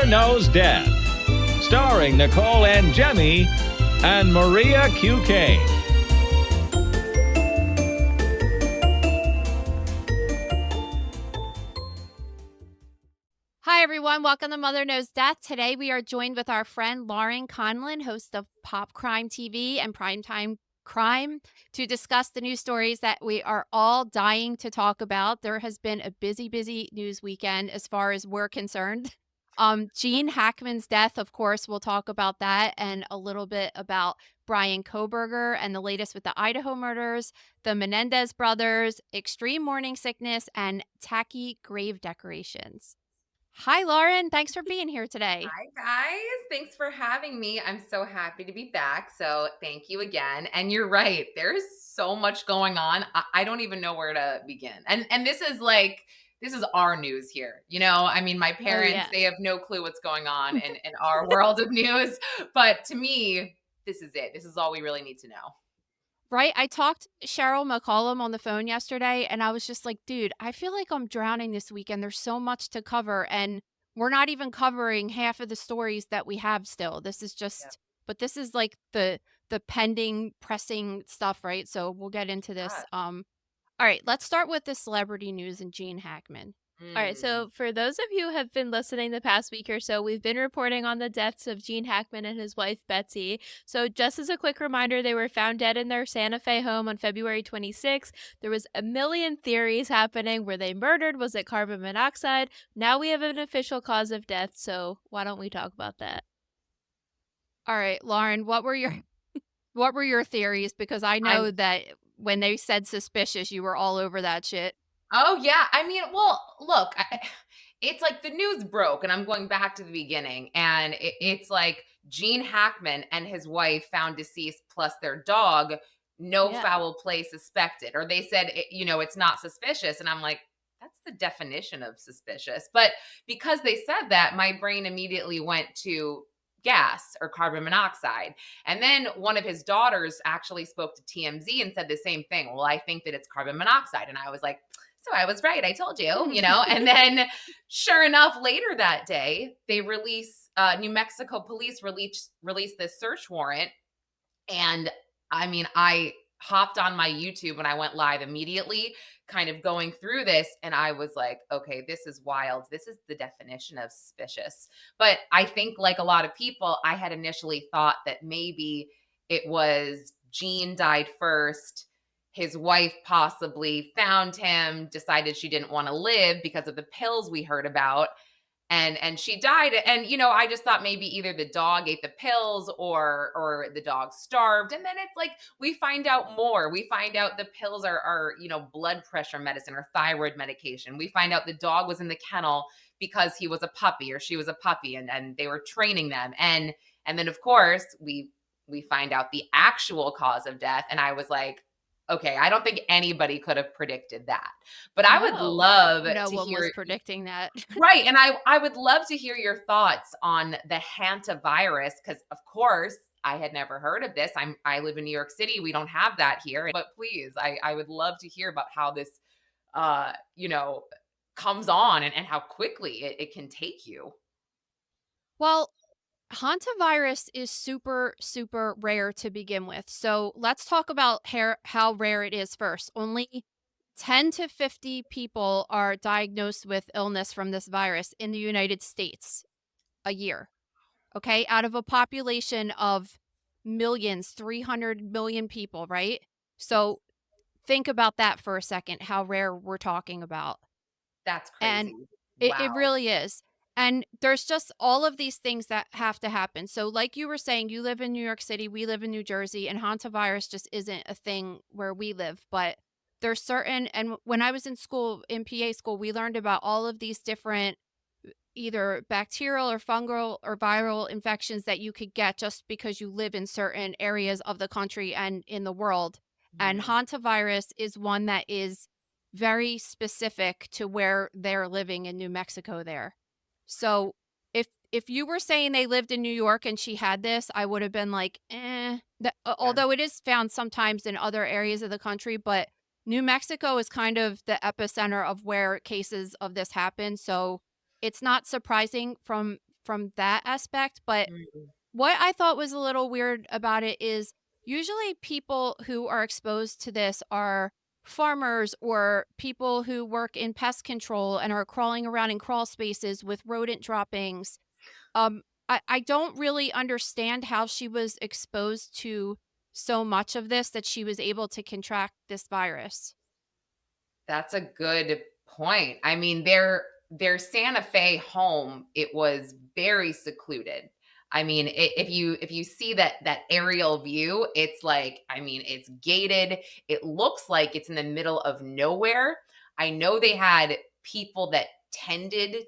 Mother Knows Death, starring Nicole and Jemmy and Maria QK. Hi, everyone. Welcome to Mother Knows Death. Today, we are joined with our friend Lauren Conlin, host of PopCrime TV and Primetime Crime, to discuss the news stories that we are all dying to talk about. There has been a busy news weekend as far as we're concerned. Gene Hackman's death, of course, we'll talk about that, and a little bit about Bryan Kohberger and the latest with the Idaho murders, the Menendez brothers, extreme morning sickness, and tacky grave decorations. Hi, Lauren. Thanks for being here today. Hi, guys. Thanks for having me. I'm so happy to be back. So, thank you again. And you're right. There's so much going on. I don't even know where to begin. And this is our news here. I mean, my parents, they have no clue what's going on in our world of news. But to me, this is it. This is all we really need to know. Right? I talked to Cheryl McCollum on the phone yesterday, and I was just like, dude, I feel like I'm drowning this weekend. There's so much to cover, and we're not even covering half of the stories that we have still. This is just, but this is like the pending, pressing stuff, right? So we'll get into this. All right, let's start with the celebrity news and Gene Hackman. All right, so for those of you who have been listening the past week or so, we've been reporting on the deaths of Gene Hackman and his wife, Betsy. So just as a quick reminder, they were found dead in their Santa Fe home on February 26th. There was a million theories happening. Were they murdered? Was it carbon monoxide? Now we have an official cause of death, so why don't we talk about that? All right, Lauren, what were your theories? Because I know that when they said suspicious, you were all over that shit. Oh, yeah. I mean, well, look, it's like the news broke, and I'm going back to the beginning, and it's like Gene Hackman and his wife found deceased plus their dog, no foul play suspected. Or they said, it's not suspicious. And I'm like, that's the definition of suspicious. But because they said that, my brain immediately went to gas or carbon monoxide. And then one of his daughters actually spoke to TMZ and said the same thing. Well, I think that it's carbon monoxide. And I was like, so I was right. I told you, and then sure enough, later that day, they New Mexico police released this search warrant. And I mean, I hopped on my YouTube and I went live immediately, kind of going through this. And I was like, okay, this is wild. This is the definition of suspicious. But I think, like a lot of people, I had initially thought that maybe it was Gene died first. His wife possibly found him, decided she didn't want to live because of the pills we heard about. And she died. And, I just thought maybe either the dog ate the pills or the dog starved. And then it's like, we find out more. We find out the pills are blood pressure medicine or thyroid medication. We find out the dog was in the kennel because he was a puppy or she was a puppy and they were training them. And then of course we find out the actual cause of death. And I was like, okay, I don't think anybody could have predicted that. But I would love to hear. No one was predicting that. Right. And I would love to hear your thoughts on the hantavirus, because of course I had never heard of this. I live in New York City. We don't have that here. But please, I would love to hear about how this comes on and how quickly it can take you. Well, hantavirus is super, super rare to begin with. So let's talk about how rare it is first. Only 10 to 50 people are diagnosed with illness from this virus in the United States a year. Okay, out of a population of millions, 300 million people, right? So think about that for a second, how rare we're talking about. That's crazy. And it really is. And there's just all of these things that have to happen. So like you were saying, you live in New York City, we live in New Jersey, and hantavirus just isn't a thing where we live. But there's certain, and when I was in school, in PA school, we learned about all of these different either bacterial or fungal or viral infections that you could get just because you live in certain areas of the country and in the world. And hantavirus is one that is very specific to where they're living in New Mexico there. So if you were saying they lived in New York and she had this, I would have been like, although it is found sometimes in other areas of the country, but New Mexico is kind of the epicenter of where cases of this happen. So it's not surprising from from that aspect. But Mm. what I thought was a little weird about it is usually people who are exposed to this are farmers or people who work in pest control and are crawling around in crawl spaces with rodent droppings. I don't really understand how she was exposed to so much of this that she was able to contract this virus. That's a good point. I mean, their Santa Fe home, it was very secluded. I mean, if you see that aerial view, it's like, I mean, it's gated. It looks like it's in the middle of nowhere. I know they had people that tended,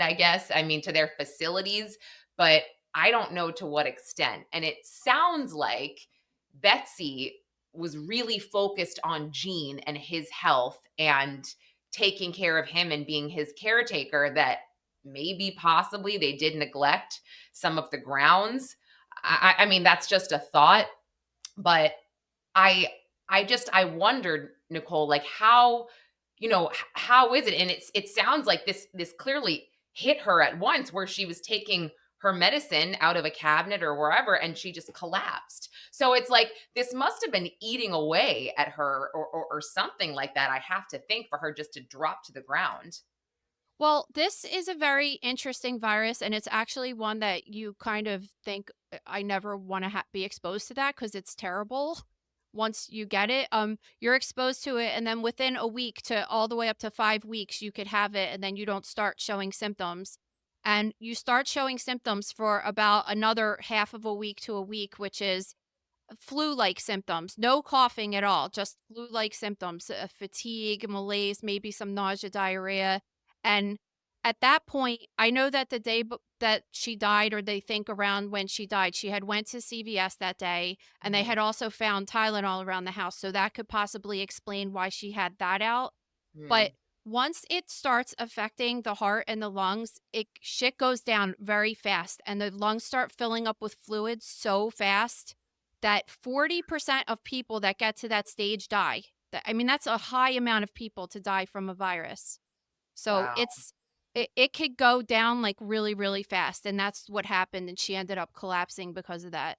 I guess, I mean, to their facilities, but I don't know to what extent. And it sounds like Betsy was really focused on Gene and his health and taking care of him and being his caretaker, that maybe possibly they did neglect some of the grounds. I mean, that's just a thought, but I I wondered, Nicole, like how, how is it? And it sounds like this clearly hit her at once, where she was taking her medicine out of a cabinet or wherever, and she just collapsed. So it's like this must have been eating away at her, or something like that, I have to think, for her just to drop to the ground. Well, this is a very interesting virus, and it's actually one that you kind of think I never want to be exposed to that because it's terrible. Once you get it, you're exposed to it, and then within a week to all the way up to 5 weeks, you could have it, and then you don't start showing symptoms. And you start showing symptoms for about another half of a week to a week, which is flu-like symptoms, no coughing at all, just flu-like symptoms, fatigue, malaise, maybe some nausea, diarrhea. And at that point, I know that the day that she died, or they think around when she died, she had went to CVS that day, and they Mhm. had also found Tylenol around the house, so that could possibly explain why she had that out. But Mm. once it starts affecting the heart and the lungs, it shit goes down very fast, and the lungs start filling up with fluid so fast that 40% of people that get to that stage die. I mean, that's a high amount of people to die from a virus. So Wow. it could go down like really, really fast. And that's what happened. And she ended up collapsing because of that.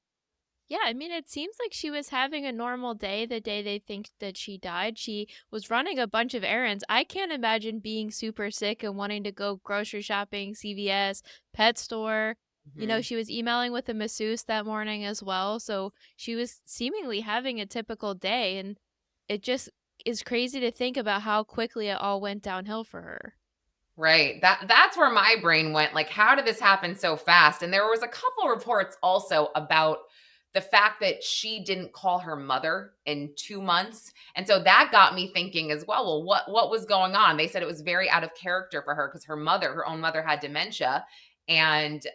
Yeah, I mean, it seems like she was having a normal day the day they think that she died. She was running a bunch of errands. I can't imagine being super sick and wanting to go grocery shopping, CVS, pet store. You know, Mhm. she was emailing with a masseuse that morning as well. So she was seemingly having a typical day. And it just is crazy to think about how quickly it all went downhill for her. Right. That's where my brain went. Like, how did this happen so fast? And there was a couple reports also about the fact that she didn't call her mother in 2 months. And so that got me thinking as well. Well, what was going on? They said it was very out of character for her because her own mother had dementia. And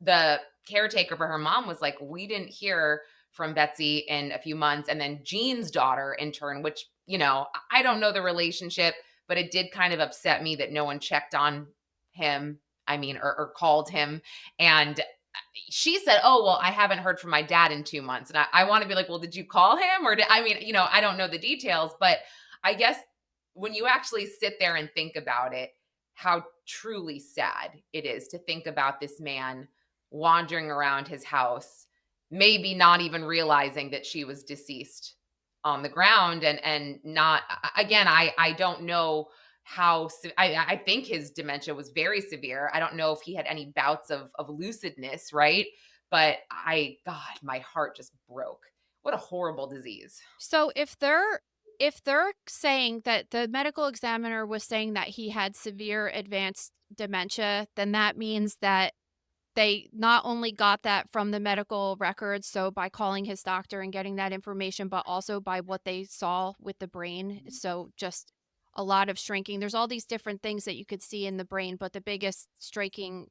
the caretaker for her mom was like, we didn't hear from Betsy in a few months. And then Jean's daughter, in turn, which, I don't know the relationship, but it did kind of upset me that no one checked on him. I mean, or called him. And she said, oh, well, I haven't heard from my dad in 2 months. And I want to be like, well, did you call him? I mean, I don't know the details, but I guess when you actually sit there and think about it, how truly sad it is to think about this man wandering around his house, maybe not even realizing that she was deceased on the ground, and not, again, I don't know how I think his dementia was very severe. I don't know if he had any bouts of lucidness, right? But God, my heart just broke. What a horrible disease. So if they're saying that the medical examiner was saying that he had severe advanced dementia, then that means that they not only got that from the medical records, so by calling his doctor and getting that information, but also by what they saw with the brain. So just a lot of shrinking. There's all these different things that you could see in the brain, but the biggest striking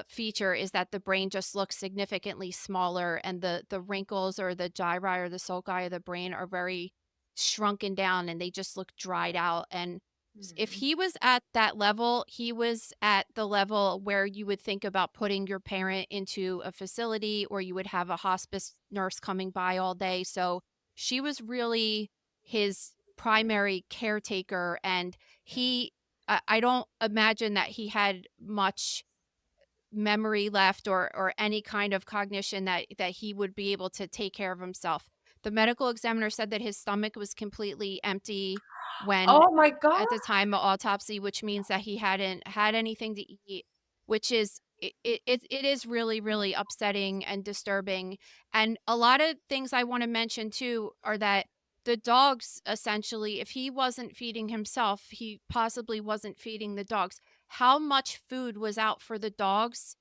feature is that the brain just looks significantly smaller, and the wrinkles or the gyri or the sulci of the brain are very shrunken down, and they just look dried out. And if Mhm. he was at that level, he was at the level where you would think about putting your parent into a facility, or you would have a hospice nurse coming by all day. So she was really his primary caretaker, and I don't imagine that he had much memory left or any kind of cognition that he would be able to take care of himself. The medical examiner said that his stomach was completely empty when Oh my God. at the time of autopsy, which means that he hadn't had anything to eat, which is it is really, really upsetting and disturbing. And a lot of things I want to mention too are that the dogs, essentially, if he wasn't feeding himself, he possibly wasn't feeding the dogs. How much food was out for the dogs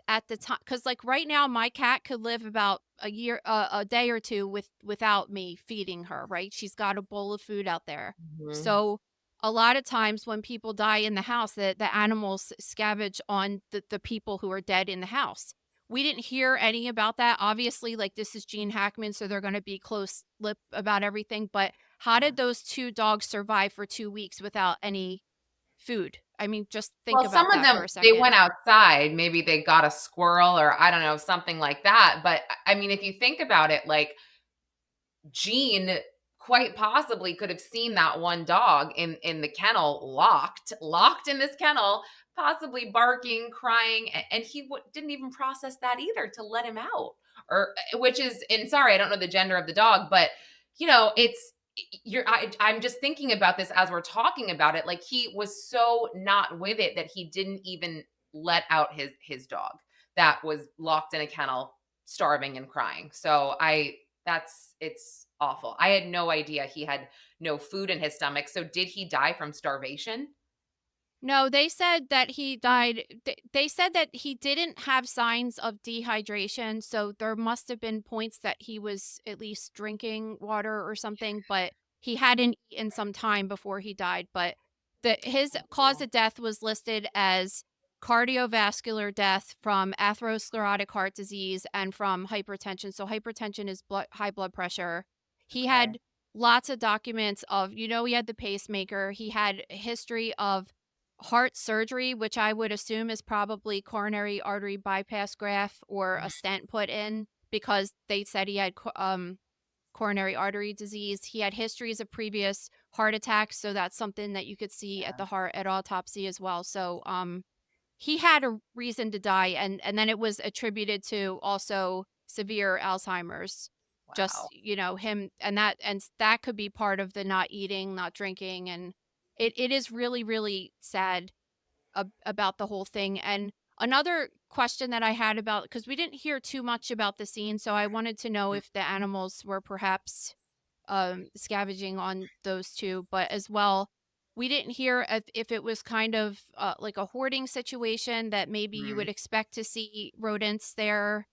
at the time? Because like right now, my cat could live about a day or two without me feeding her. Right, she's got a bowl of food out there. Mhm. So a lot of times when people die in the house, the animals scavenge on the people who are dead in the house. We didn't hear any about that. Obviously, like this is Gene Hackman, so they're going to be close lip about everything. But how did those two dogs survive for 2 weeks without any food? I mean, just think Well, some about of that them, for a they second. went outside. Maybe they got a squirrel or I don't know, something like that. But I mean, if you think about it, like Gene quite possibly could have seen that one dog in the kennel locked in this kennel, possibly barking, crying, and he didn't even process that either to let him out. Or which is, and sorry, I don't know the gender of the dog, but it's I'm just thinking about this as we're talking about it. Like he was so not with it that he didn't even let out his dog that was locked in a kennel, starving and crying. So it's awful. I had no idea he had no food in his stomach. So did he die from starvation? No, they said that he died. They said that he didn't have signs of dehydration, so there must have been points that he was at least drinking water or something, but he hadn't eaten some time before he died. But his cause of death was listed as cardiovascular death from atherosclerotic heart disease and from hypertension. So hypertension is high blood pressure. He Okay. had lots of documents of, he had the pacemaker. He had a history of heart surgery, which I would assume is probably coronary artery bypass graft or a stent put in because they said he had coronary artery disease. He had histories of previous heart attacks, so that's something that you could see at the heart at autopsy as well. So he had a reason to die, and then it was attributed to also severe Alzheimer's. Wow. Just him, and that could be part of the not eating, not drinking, and it is really, really sad about the whole thing. And another question that I had about, because we didn't hear too much about the scene, so I wanted to know if the animals were perhaps scavenging on those two, but as well, we didn't hear if it was kind of like a hoarding situation that maybe you Mhm. would expect to see rodents there.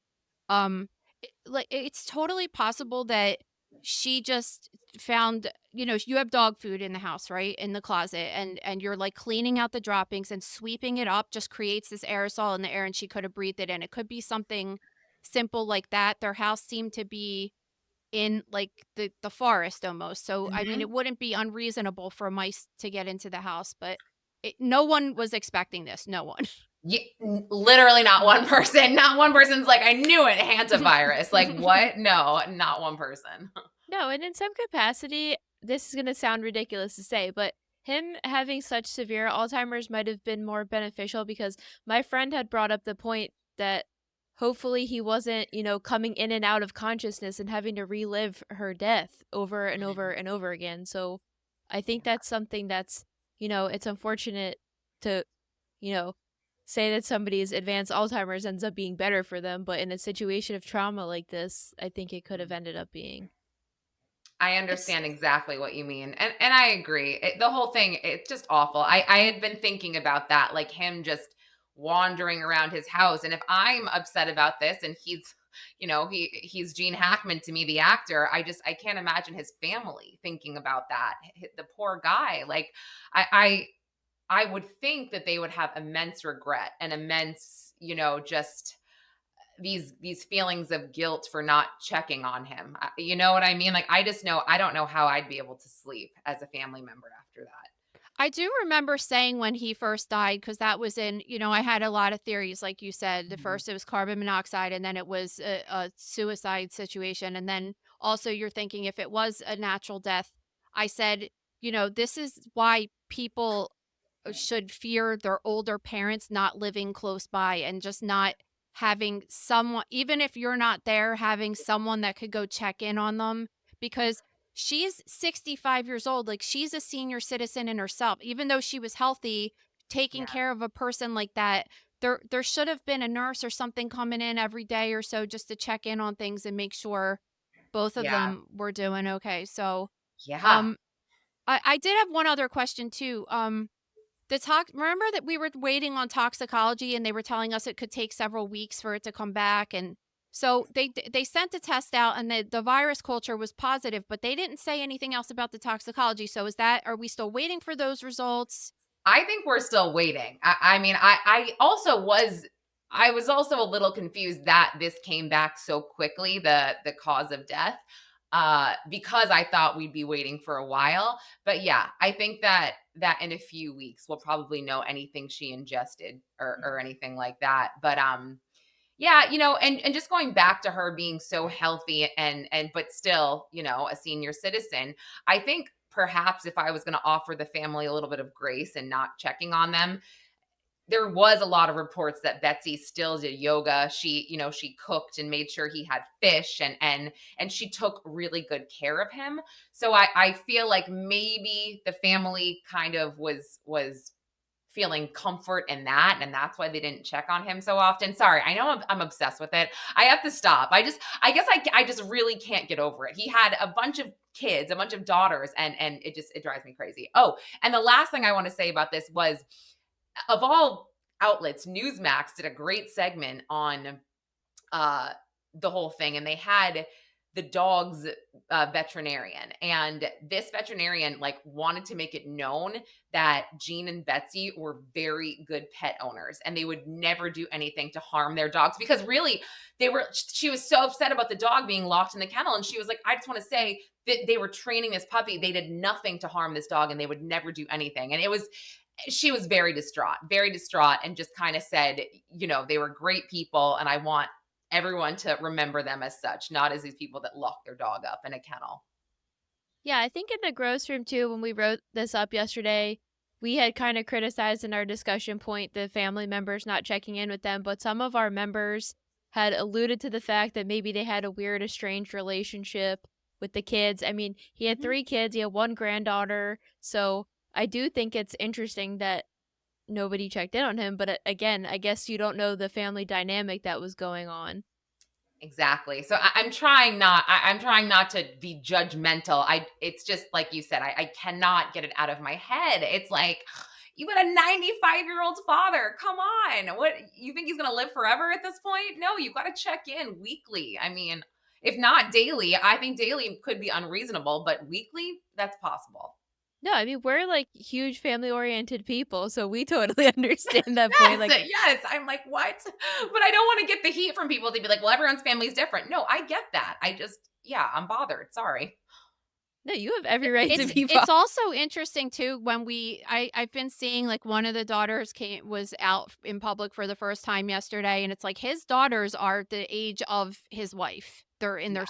Like it's totally possible that she just found, you have dog food in the house, right? In the closet, and you're like cleaning out the droppings, and sweeping it up just creates this aerosol in the air, and she could have breathed it in. It could be something simple like that. Their house seemed to be in like the forest almost. So I mean, Mhm. it wouldn't be unreasonable for mice to get into the house, but no one was expecting this. No one. Literally not one person. Not one person's like, I knew it, hantavirus. Like what? No, not one person. No, and in some capacity, this is going to sound ridiculous to say, but him having such severe Alzheimer's might have been more beneficial because my friend had brought up the point that hopefully he wasn't, coming in and out of consciousness and having to relive her death over and over and over again. So I think that's something that's, it's unfortunate to, you know, say that somebody's advanced Alzheimer's ends up being better for them, but in a situation of trauma like this, I think it could have ended up being. I It's understand exactly what you mean. And I agree. The whole thing, it's just awful. I had been thinking about that, like him just wandering around his house. And if I'm upset about this and he's Gene Hackman to me, the actor, I can't imagine his family thinking about that. The poor guy. Like I I would think that they would have immense regret and immense, just these feelings of guilt for not checking on him. You know what I mean? Like I just know I don't know how I'd be able to sleep as a family member after that. I do remember saying when he first died, because that was in, I had a lot of theories, like you said. The Mhm. first it was carbon monoxide, and then it was a suicide situation. And then also you're thinking if it was a natural death, I said, this is why people should fear their older parents not living close by and just not having someone, even if you're not there, having someone that could go check in on them, because she's 65 years old. Like, she's a senior citizen in herself, even though she was healthy, taking Yeah. care of a person like that. There should have been a nurse or something coming in every day or so just to check in on things and make sure both of Yeah. them were doing okay. So, Yeah. I did have one other question too. Remember that we were waiting on toxicology and they were telling us it could take several weeks for it to come back, and so they sent the test out and the virus culture was positive, but they didn't say anything else about the toxicology. So are we still waiting for those results? I think we're still waiting. I mean, I was also a little confused that this came back so quickly, the cause of death, because I thought we'd be waiting for a while. But yeah, I think that in a few weeks we'll probably know anything she ingested or anything like that. But yeah, and just going back to her being so healthy and but still, a senior citizen, I think perhaps if I was going to offer the family a little bit of grace and not checking on them, there was a lot of reports that Betsy still did yoga. She cooked and made sure he had fish and she took really good care of him. So I feel like maybe the family kind of was feeling comfort in that, and that's why they didn't check on him so often. Sorry, I know I'm obsessed with it. I have to stop. I guess I just really can't get over it. He had a bunch of kids, a bunch of daughters, and it drives me crazy. Oh, and the last thing I want to say about this was, of all outlets, Newsmax did a great segment on the whole thing, and they had the dog's veterinarian, and this veterinarian wanted to make it known that Gene and Betsy were very good pet owners and they would never do anything to harm their dogs, because really she was so upset about the dog being locked in the kennel, and she was like, I just want to say that they were training this puppy, they did nothing to harm this dog and they would never do anything. And she was very distraught, and just kind of said, they were great people and I want everyone to remember them as such, not as these people that lock their dog up in a kennel. Yeah, I think in the gross room too, when we wrote this up yesterday, we had kind of criticized in our discussion point the family members not checking in with them, but some of our members had alluded to the fact that maybe they had a weird, estranged relationship with the kids. I mean, he had 3 kids, he had 1 granddaughter, so I do think it's interesting that nobody checked in on him, but again, I guess you don't know the family dynamic that was going on. Exactly. So I'm trying not. I'm trying not to be judgmental. It's just like you said. I cannot get it out of my head. It's like, you got a 95-year-old father. Come on. What, you think he's gonna live forever at this point? No, you got to check in weekly. I mean, if not daily, I think daily could be unreasonable, but weekly, that's possible. No, I mean, we're huge family-oriented people, so we totally understand that point. Yes, I'm like, what? But I don't want to get the heat from people to be like, well, everyone's family is different. No, I get that. I'm bothered. Sorry. No, you have every right to be bothered. It's also interesting too when I've been seeing one of the daughters was out in public for the first time yesterday, and it's like his daughters are the age of his wife. They're in their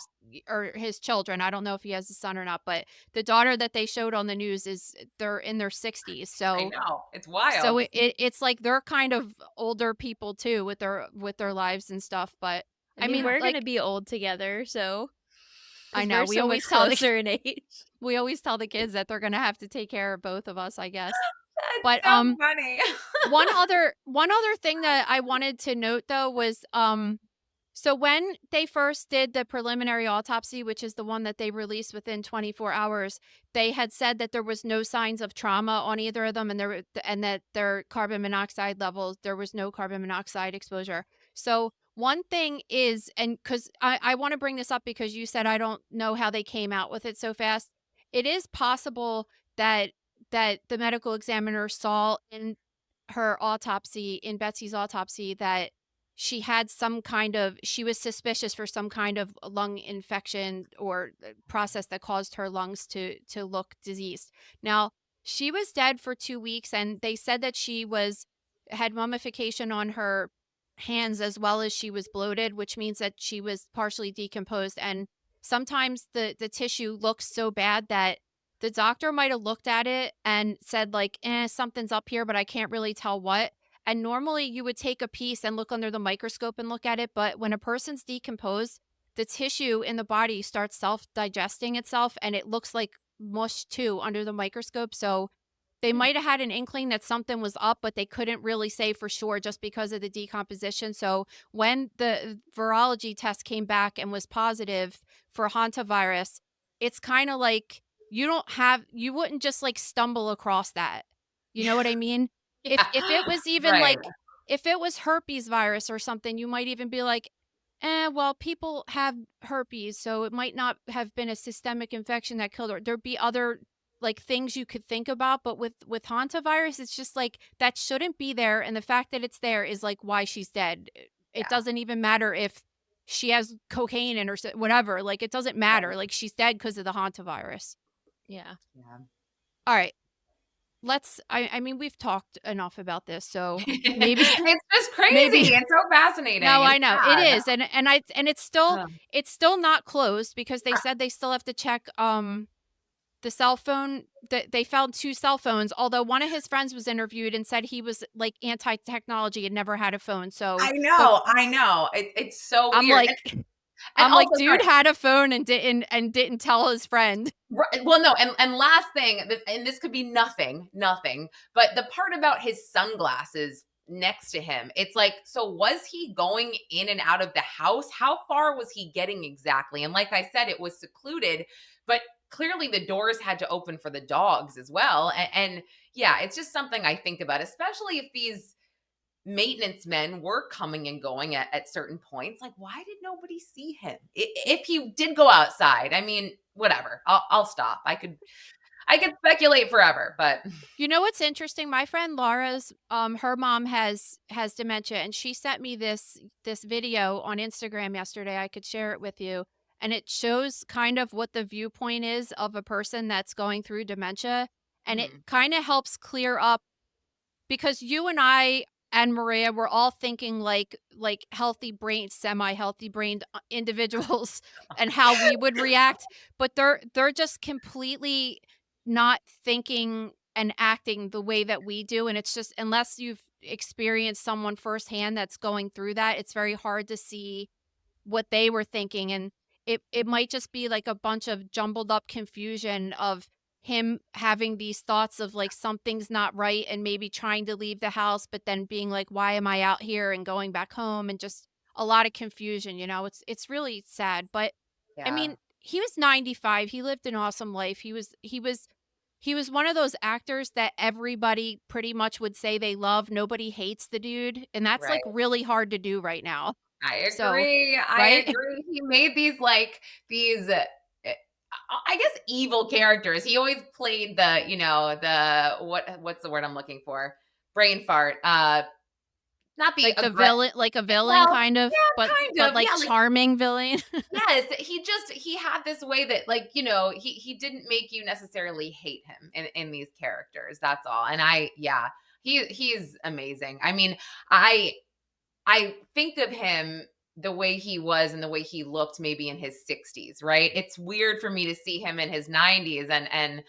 or his children. I don't know if he has a son or not, but the daughter that they showed on the news they're in their 60s. So I know, it's wild. So it's like they're kind of older people too with their lives and stuff. But I mean, we're gonna be old together, so I know we always tell closer in age. We always tell the kids that they're gonna have to take care of both of us, I guess. That's so funny. one other thing that I wanted to note though was so when they first did the preliminary autopsy, which is the one that they released within 24 hours, they had said that there was no signs of trauma on either of them, and that their carbon monoxide levels, there was no carbon monoxide exposure. So one thing is, and because I want to bring this up because you said I don't know how they came out with it so fast. It is possible that the medical examiner saw in her autopsy, in Betsy's autopsy, that she was suspicious for some kind of lung infection or process that caused her lungs to look diseased. Now, she was dead for 2 weeks, and they said that she had mummification on her hands as well as she was bloated, which means that she was partially decomposed. And sometimes the tissue looks so bad that the doctor might have looked at it and said like, something's up here, but I can't really tell what. And normally you would take a piece and look under the microscope and look at it. But when a person's decomposed, the tissue in the body starts self-digesting itself and it looks like mush too under the microscope. So they might have had an inkling that something was up, but they couldn't really say for sure just because of the decomposition. So when the virology test came back and was positive for hantavirus, it's kind of like you wouldn't just like stumble across that. You know what I mean? If it was even Right. like if it was herpes virus or something, you might even be like, well, people have herpes, so it might not have been a systemic infection that killed her. There'd be other like things you could think about, but with hantavirus, it's just like that shouldn't be there, and the fact that it's there is like why she's dead. It doesn't even matter if she has cocaine in her whatever. Like it doesn't matter. Right. Like she's dead because of the hantavirus. Yeah. Yeah. All right. I mean, we've talked enough about this, so maybe It's just crazy. maybe- It's so fascinating. no, and I know sad. it is, and it's still Huh. it's still not closed because they said they still have to check the cell phone. That they found 2 cell phones, although one of his friends was interviewed and said he was like anti-technology and never had a phone. So I know. It's so I'm weird. like, And I'm like, also, dude sorry, had a phone and didn't tell his friend. well, no, and last thing, and this could be nothing, but the part about his sunglasses next to him, it's like, so was he going in and out of the house? How far was he getting exactly? And like I said, it was secluded, but clearly the doors had to open for the dogs as well. And yeah, it's just something I think about, especially if these maintenance men were coming and going at certain points. Like, why did nobody see him? If he did go outside, I mean, whatever. I'll stop. I could speculate forever, but You know what's interesting? My friend Laura's her mom has dementia, and she sent me this video on Instagram yesterday. I could share it with you, and it shows kind of what the viewpoint is of a person that's going through dementia, and it kind of helps clear up because you and I and Maria were all thinking like healthy brain, semi-healthy brained individuals and how we would react, but they're just completely not thinking and acting the way that we do, and it's just unless you've experienced someone firsthand that's going through that, it's very hard to see what they were thinking, and it might just be like a bunch of jumbled up confusion of him having these thoughts of like something's not right and maybe trying to leave the house but then being like, why am I out here, and going back home, and just a lot of confusion. It's really sad, but I yeah, mean, he was 95. He lived an awesome life. He was one of those actors that everybody pretty much would say they love. Nobody hates the dude, and that's right. like really hard to do right now. I So, agree. right? He made these I guess evil characters. He always played the what's the word I'm looking for? Brain fart. Not the Like the aggre- villain, like a villain Well, kind of, yeah, but kind of. like Yeah, like, charming villain. yes, he had this way that he didn't make you necessarily hate him in these characters. That's all. And he's amazing. I mean, I think of him the way he was and the way he looked maybe in his 60s, right? It's weird for me to see him in his 90s and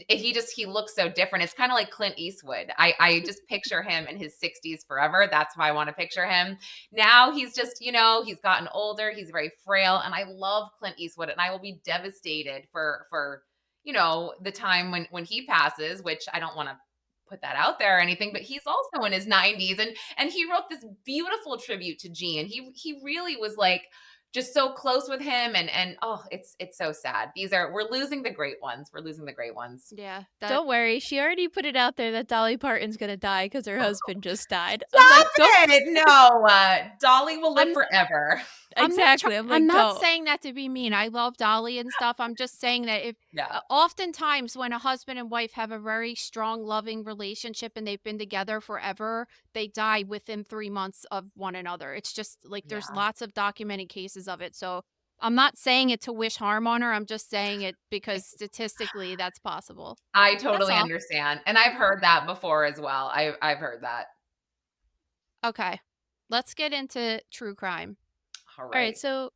he looks so different. It's kind of like Clint Eastwood. I just picture him in his 60s forever. That's how I want to picture him. Now he's just, he's gotten older, he's very frail, and I love Clint Eastwood, and I will be devastated for the time when he passes, which I don't want to put that out there or anything, but he's also in his 90s, and he wrote this beautiful tribute to Gene. He really was like just so close with him, and oh, it's so sad. We're losing the great ones. Yeah. Don't worry. She already put it out there that Dolly Parton's going to die because her husband just died. Stop it! No, Dolly will live I'm- forever. Exactly. I'm not don't. saying that to be mean. I love Dolly and stuff. I'm just saying that if Yeah. oftentimes when a husband and wife have a very strong, loving relationship and they've been together forever, they die within 3 months of one another. It's just like there's Yeah. lots of documented cases of it. So I'm not saying it to wish harm on her. I'm just saying it because statistically that's possible. I totally all. understand, and I've heard that before as well. I've heard that. Okay. Let's get into true crime. All All right. So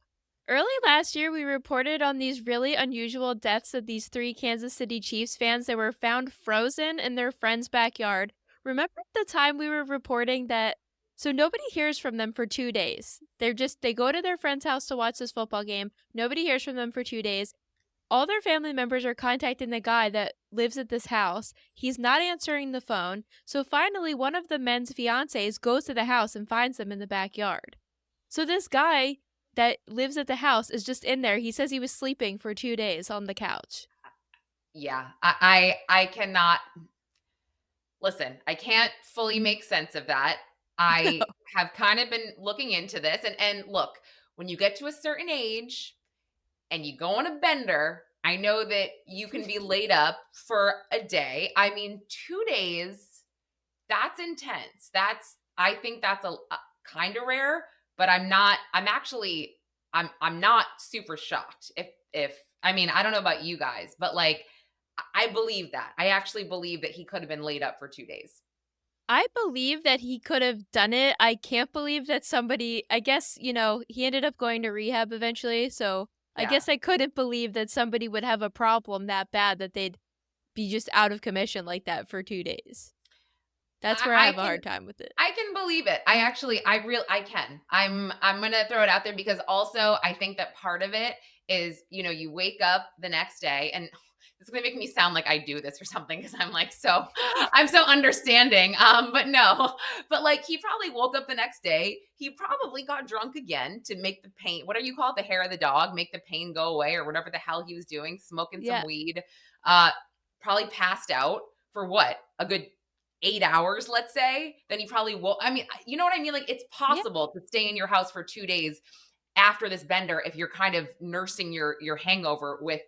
Early last year, we reported on these really unusual deaths of these 3 Kansas City Chiefs fans that were found frozen in their friend's backyard. Remember the time we were reporting that? So nobody hears from them for 2 days. They go to their friend's house to watch this football game. Nobody hears from them for 2 days. All their family members are contacting the guy that lives at this house. He's not answering the phone. So finally, one of the men's fiancés goes to the house and finds them in the backyard. So this guy that lives at the house is just in there. He says he was sleeping for 2 days on the couch. Yeah, I cannot listen. I can't fully make sense of that. I have kind of been looking into this, and look, when you get to a certain age and you go on a bender, I know that you can be laid up for a day. I mean, 2 days, that's intense. I think that's a kind of rare, but I'm not super shocked. If I mean, I don't know about you guys, but like I believe that. I actually believe that he could have been laid up for 2 days. I believe that he could have done it. I can't believe that somebody, I guess, he ended up going to rehab eventually. So I Yeah. guess I couldn't believe that somebody would have a problem that bad that they'd be just out of commission like that for 2 days. That's where I have a hard time with it. I can believe it. I can. I'm going to throw it out there because also I think that part of it is, you wake up the next day, and it's going to make me sound like I do this or something because I'm so understanding. But no, but like he probably woke up the next day. He probably got drunk again to make the pain. What do you call it? The hair of the dog, make the pain go away or whatever the hell he was doing, smoking some weed, probably passed out for what? A good 8 hours, let's say. Then he probably will. I mean, you know what I mean? Like it's possible to stay in your house for 2 days after this bender if you're kind of nursing your hangover with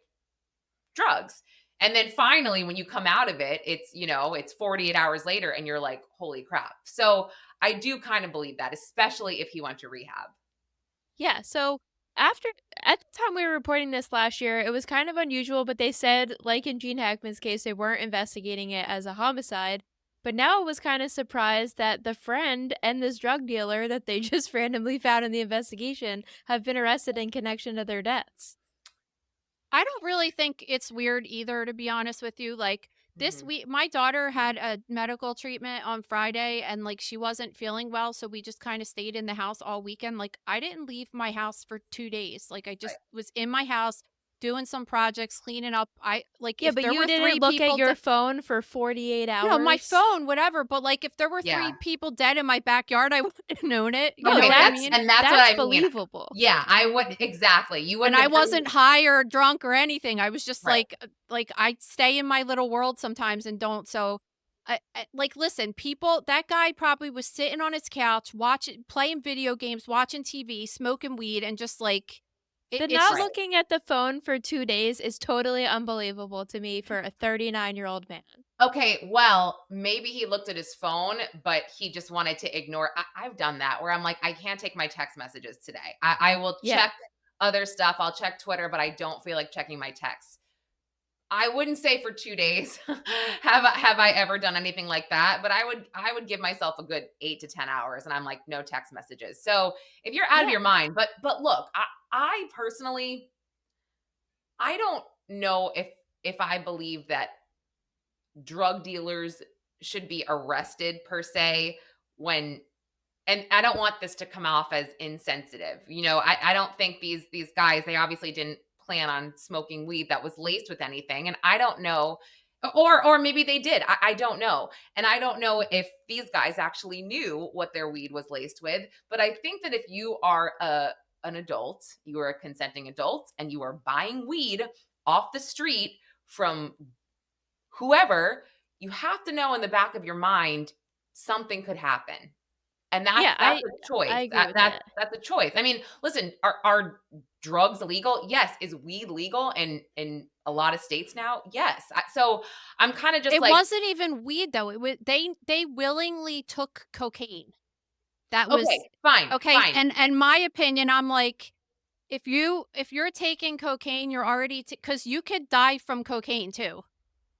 drugs. And then finally, when you come out of it, it's 48 hours later and you're like, holy crap. So I do kind of believe that, especially if he went to rehab. Yeah, so at the time we were reporting this last year, it was kind of unusual, but they said, like in Gene Hackman's case, they weren't investigating it as a homicide. But now it was kind of surprised that the friend and this drug dealer that they just randomly found in the investigation have been arrested in connection to their deaths. I don't really think it's weird either, to be honest with you. Like this week, my daughter had a medical treatment on Friday and like she wasn't feeling well. So we just kind of stayed in the house all weekend. Like I didn't leave my house for 2 days. Like I just was in my house doing some projects, cleaning up. But you didn't look at your phone for 48 hours. No, my phone, whatever. But like, if there were 3 people dead in my backyard, I wouldn't have known it. You know what I mean? And that's what I mean. Believable. Yeah, I would exactly. You wouldn't. And I wasn't high or drunk or anything. I was just like I stay in my little world sometimes and don't. So, listen, people. That guy probably was sitting on his couch, playing video games, watching TV, smoking weed, and just like. Not looking at the phone for 2 days is totally unbelievable to me for a 39-year-old man. Okay, well, maybe he looked at his phone, but he just wanted to ignore. I've done that where I'm like, I can't take my text messages today. I will check other stuff. I'll check Twitter, but I don't feel like checking my texts. I wouldn't say for 2 days have I ever done anything like that, but I would give myself a good 8 to 10 hours, and I'm like, no text messages. So if you're out of your mind, but look, I personally, I don't know if I believe that drug dealers should be arrested per se and I don't want this to come off as insensitive. I don't think these guys, they obviously didn't plan on smoking weed that was laced with anything. And I don't know, or maybe they did. I don't know. And I don't know if these guys actually knew what their weed was laced with. But I think that if you are an adult, you are a consenting adult, and you are buying weed off the street from whoever, you have to know in the back of your mind, something could happen. And that's a choice. I agree with that's a choice. I mean, listen, are drugs illegal? Yes. Is weed legal in a lot of states now? Yes. So I'm kind of just it wasn't even weed though. It was they willingly took cocaine. That was fine. Okay. Fine. And my opinion, I'm like, if you're taking cocaine, you're already because you could die from cocaine too.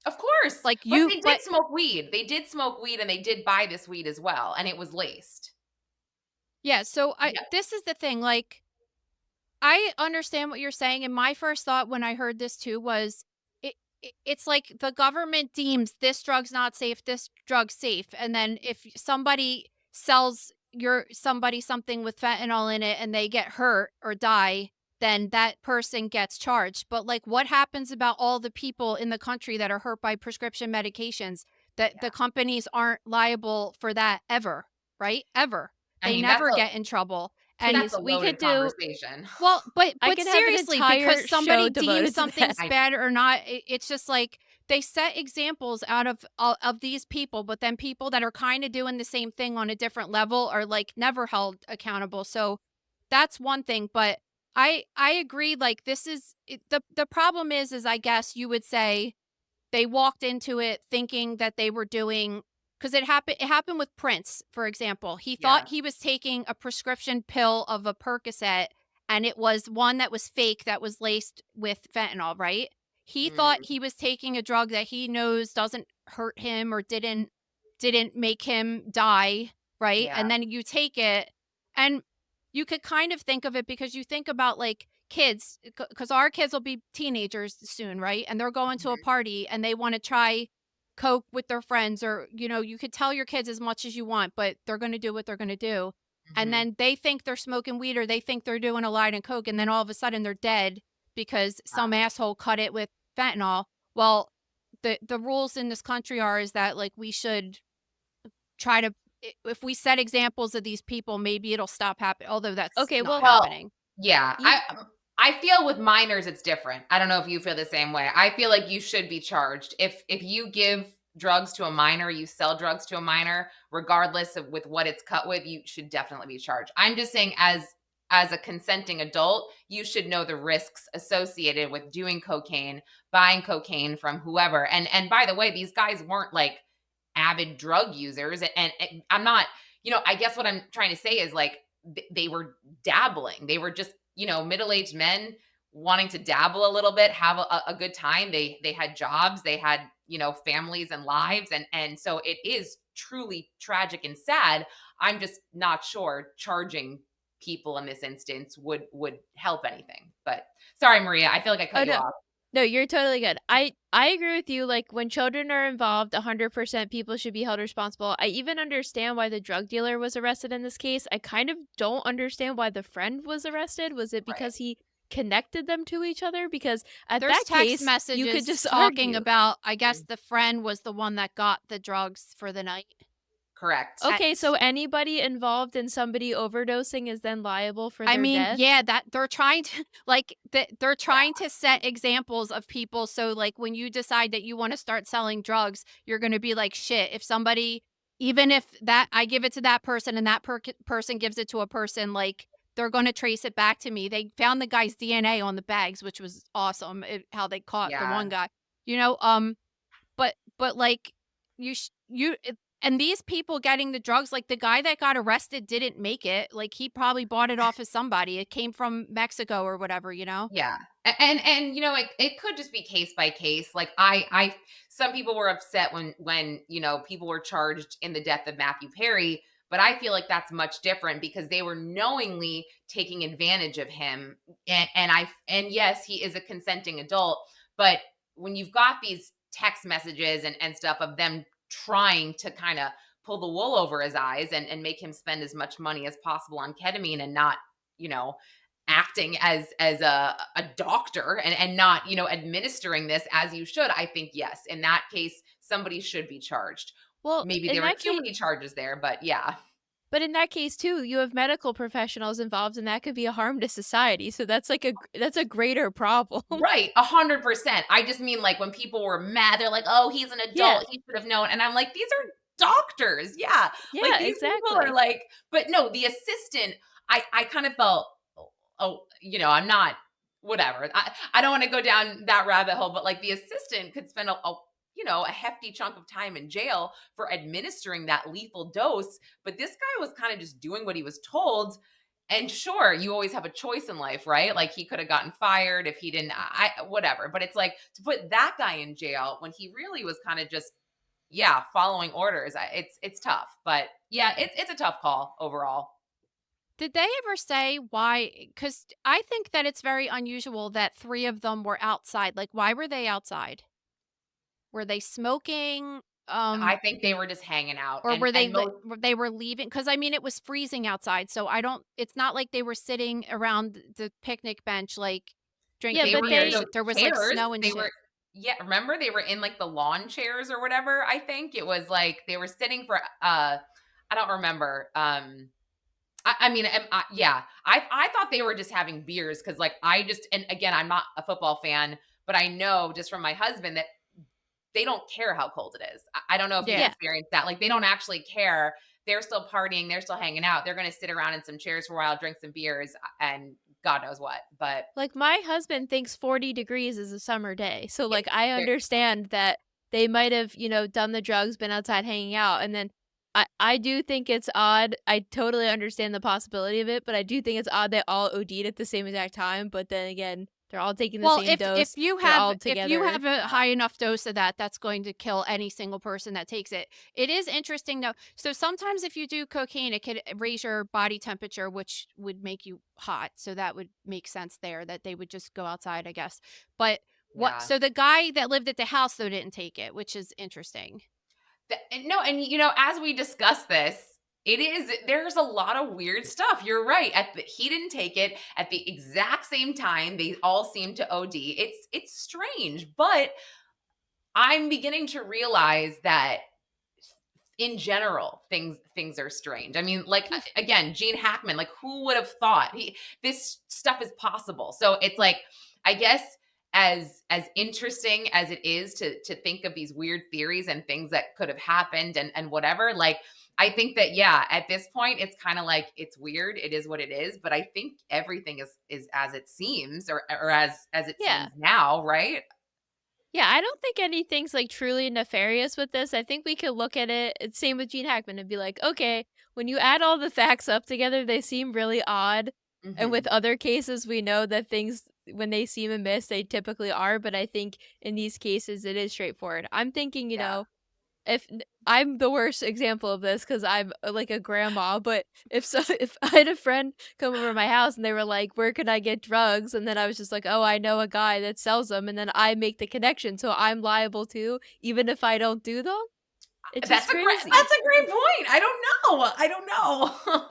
Of course. They did smoke weed. They did smoke weed and they did buy this weed as well. And it was laced. Yeah. So this is the thing. Like, I understand what you're saying, and my first thought when I heard this too was it's like the government deems this drug's not safe, this drug's safe, and then if somebody sells somebody something with fentanyl in it and they get hurt or die, then that person gets charged. But like what happens about all the people in the country that are hurt by prescription medications? That the companies aren't liable for that ever, right? Ever. I They mean, never get in trouble. And that's Please, a we loaded could do. conversation. well, I but can have an seriously, entire because somebody show deems devoted to something's that. bad or not, it's just like they set examples out of these people, but then people that are kind of doing the same thing on a different level are like never held accountable. So that's one thing, but I agree. Like this is the problem is I guess you would say they walked into it thinking that they were doing because it happened with Prince, for example. He Yeah. thought he was taking a prescription pill of a Percocet and it was one that was fake that was laced with fentanyl, right? He thought Mm, he was taking a drug that he knows doesn't hurt him or didn't make him die, right? yeah. And then you take it and you could kind of think of it because you think about like kids because our kids will be teenagers soon, right? And they're going to a Mhm, party and they want to try coke with their friends or you could tell your kids as much as you want, but they're going to do what they're going to do. And mhm. then they think they're smoking weed or they think they're doing a line of coke and then all of a sudden they're dead because some asshole cut it with fentanyl. Well, the rules in this country are is that like we should try to if we set examples of these people, maybe it'll stop happening, although that's Okay, not well, Well, happening. yeah. you I feel with minors it's different. I don't know if you feel the same way. I feel like you should be charged. If you give drugs to a minor, you sell drugs to a minor, regardless of with what it's cut with, you should definitely be charged. I'm just saying as a consenting adult, you should know the risks associated with doing cocaine, buying cocaine from whoever. And by the way, these guys weren't like avid drug users and I'm not, I guess what I'm trying to say is like they were dabbling. They were just, middle-aged men wanting to dabble a little bit, have a good time. They had jobs, they had, families and lives and so it is truly tragic and sad. I'm just not sure charging people in this instance would help anything. But sorry, Maria, I feel like I oh cut you no. off. No, you're totally good. I agree with you. Like when children are involved, 100% people should be held responsible. I even understand why the drug dealer was arrested in this case. I kind of don't understand why the friend was arrested. Was it Right. because he connected them to each other? Because at There's that text case, you could messages just talking argue. about, I guess the friend was the one that got the drugs for the night. Correct. Okay, so anybody involved in somebody overdosing is then liable for I their mean, death? yeah, that they're trying to they're Yeah. trying to set examples of people. So like when you decide that you want to start selling drugs, you're going to be like, shit, if somebody, even if that I give it to that person and that person gives it to a person, like they're going to trace it back to me. They found the guy's DNA on the bags, which was awesome. How they caught the Yeah. one guy, you know, but like and these people getting the drugs, like the guy that got arrested didn't make it. Like he probably bought it off of somebody. It came from Mexico or whatever, you know? Yeah. And it could just be case by case. Like I some people were upset when people were charged in the death of Matthew Perry, but I feel like that's much different because they were knowingly taking advantage of him. And yes, he is a consenting adult, but when you've got these text messages and stuff of them trying to kind of pull the wool over his eyes and make him spend as much money as possible on ketamine and not, you know, acting as a doctor and not administering this as you should, I think yes, in that case somebody should be charged. Well, Maybe in there were that too case, many charges there, but yeah. but in that case too, you have medical professionals involved, and that could be a harm to society. So that's like that's a greater problem. Right, 100%. I just mean like when people were mad, they're like, oh, he's an Yeah, adult, he should have known, and I'm like, these are doctors. Yeah, like yeah, these people are exactly. like, but no, the assistant, I kind of felt, oh, I'm not, whatever, I don't want to go down that rabbit hole, but like the assistant could spend a hefty chunk of time in jail for administering that lethal dose, but this guy was kind of just doing what he was told. And sure, you always have a choice in life, right? Like he could have gotten fired if he didn't, whatever. But it's like to put that guy in jail when he really was kind of just, following orders. It's tough, but yeah, it's a tough call overall. Did they ever say why? Because I think that it's very unusual that 3 of them were outside. Like, why were they outside? Were they smoking? I think they were just hanging out, Or were and most they were leaving? Because I mean, it was freezing outside, so I don't it's not like they were sitting around the picnic bench, like, Yeah, they drinking but were in beers. those they There was, like, chairs. snow and They were shit. Yeah, remember they were in like the lawn chairs or whatever. I think it was like they were sitting for I don't remember. I mean, yeah, I thought they were just having beers because, like, and again, I'm not a football fan, but I know just from my husband that they don't care how cold it is. I don't know if you've Yeah. experienced that. Like, they don't actually care. They're still partying. They're still hanging out. They're going to sit around in some chairs for a while, drink some beers, and God knows what. But Like, my husband thinks 40 degrees is a summer day. So, yeah, like, I understand that they might have, done the drugs, been outside hanging out. And then I do think it's odd. I totally understand the possibility of it, but I do think it's odd they all OD'd at the same exact time. But then again, they're all taking the Well, same dose. if you They're have all together. a high enough dose of that, that's going to kill any single person that takes it. It is interesting though. So sometimes if you do cocaine, it could raise your body temperature, which would make you hot. So that would make sense there that they would just go outside, I guess. But yeah. so the guy that lived at the house though didn't take it, which is interesting. No, and as we discuss this, there's a lot of weird stuff. You're right. He didn't take it at the exact same time. They all seem to OD. It's strange, but I'm beginning to realize that in general things are strange. I mean, like, again, Gene Hackman, like, who would have thought this stuff is possible? So it's like, I guess, as interesting as it is to think of these weird theories and things that could have happened and whatever, like, I think that, yeah, at this point it's kind of like, it's weird, it is what it is, but I think everything is as it seems, or as it Yeah. seems now, right? Yeah, I don't think anything's like truly nefarious with this. I think we could look at it, it's same with Gene Hackman, and be like, okay, when you add all the facts up together, they seem really odd. And Mhm. with other cases, we know that things, when they seem amiss, they typically are. But I think in these cases, it is straightforward. I'm thinking, Yeah. if I'm the worst example of this because I'm like a grandma, but if I had a friend come over to my house and they were like, "Where can I get drugs?" and then I was just like, "Oh, I know a guy that sells them," and then I make the connection, so I'm liable too, even if I don't do them. It's just crazy. That's a great point. I don't know.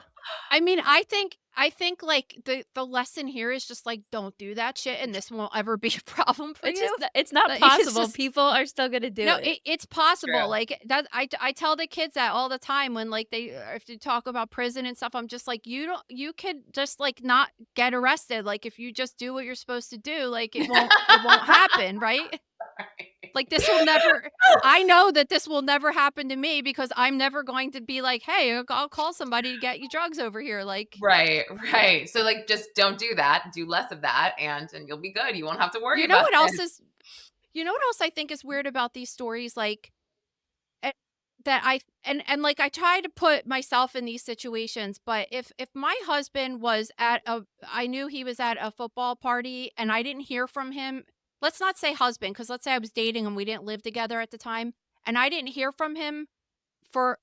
I mean, I think like the lesson here is just like don't do that shit, and this won't ever be a problem for It's you. just it's not It's possible. just People are still gonna do no, it. it's possible. True. Like that, I tell the kids that all the time when like if they talk about prison and stuff. I'm just like, you could just like not get arrested. Like if you just do what you're supposed to do, like it won't happen, right? Like this will never. I know that this will never happen to me because I'm never going to be like, hey, I'll call somebody to get you drugs over here. Like Right, right. So, like, just don't do that. Do less of that, and you'll be good. You won't have to worry you know about what it. else is you know what else I think is weird about these stories, like eh, that and like I try to put myself in these situations, but if my husband was I knew he was at a football party and I didn't hear from him. Let's not say husband, because let's say I was dating and we didn't live together at the time, and I didn't hear from him for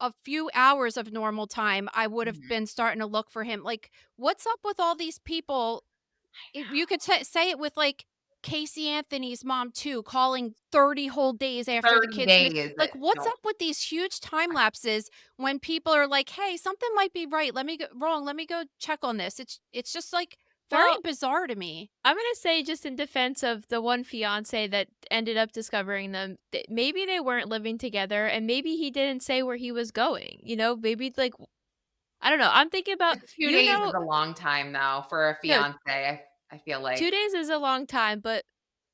a few hours of normal time, I would have Mhm. been starting to look for him. Like, what's up with all these people? You could say it with like Casey Anthony's mom too, calling 30 whole days after the 30 kids miss. days that Like, what's don't. up with these huge time lapses when people are like, "Hey, something might be right. Let me go wrong. Let me go check on this." It's just like very Well, bizarre to me. I'm gonna say, just in defense of the one fiance that ended up discovering them, maybe they weren't living together, and maybe he didn't say where he was going. Maybe like, I don't know. I'm thinking about, A few days is a long time, though, for a no, fiance. I feel like. 2 days is a long time, but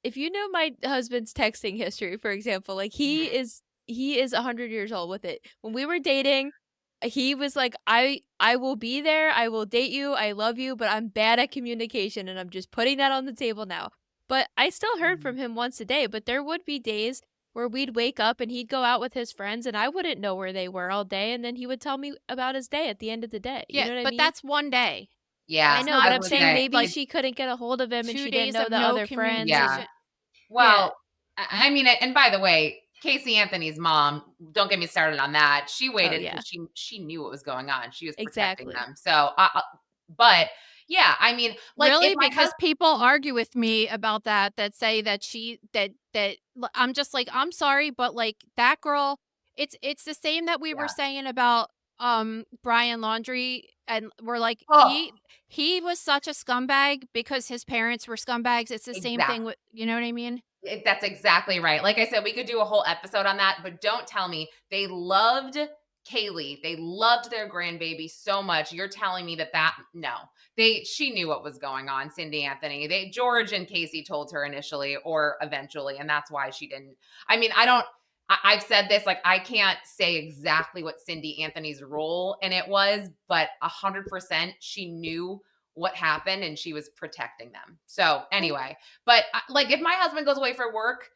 if you know my husband's texting history, for example, like Mhm. he is 100 years old with it. When we were dating, he was like, I will be there, I will date you, I love you, but I'm bad at communication, and I'm just putting that on the table now. But I still heard Mhm. from him once a day, but there would be days where we'd wake up and he'd go out with his friends and I wouldn't know where they were all day, and then he would tell me about his day at the end of the day. You Yeah, know what I but mean? that's one day. Yeah, I That's know, not but I I'm would saying say, maybe like, she couldn't get a hold of him and 2 she didn't days know of the no other friends, and yeah. communication. yeah. Well, I mean, and by the way, Casey Anthony's mom, don't get me started on that. She waited yeah. because she knew what was going on. She was protecting Exactly. them. So, but yeah, I mean, like if Really? my Because people argue with me about that say that I'm just like, I'm sorry, but like that girl, it's the same that we were yeah. saying about Brian Laundrie, and we're like Oh, he was such a scumbag because his parents were scumbags. It's the same thing exactly. with, you know what I mean? That's exactly right. Like I said, we could do a whole episode on that, but don't tell me they loved Kaylee. They loved their grandbaby so much. You're telling me that no. She knew what was going on, Cindy Anthony. George and Casey told her initially or eventually, and that's why she didn't. I mean, I've said this, like I can't say exactly what Cindy Anthony's role in it was, but 100% she knew what happened and she was protecting them. So anyway, but like if my husband goes away for work,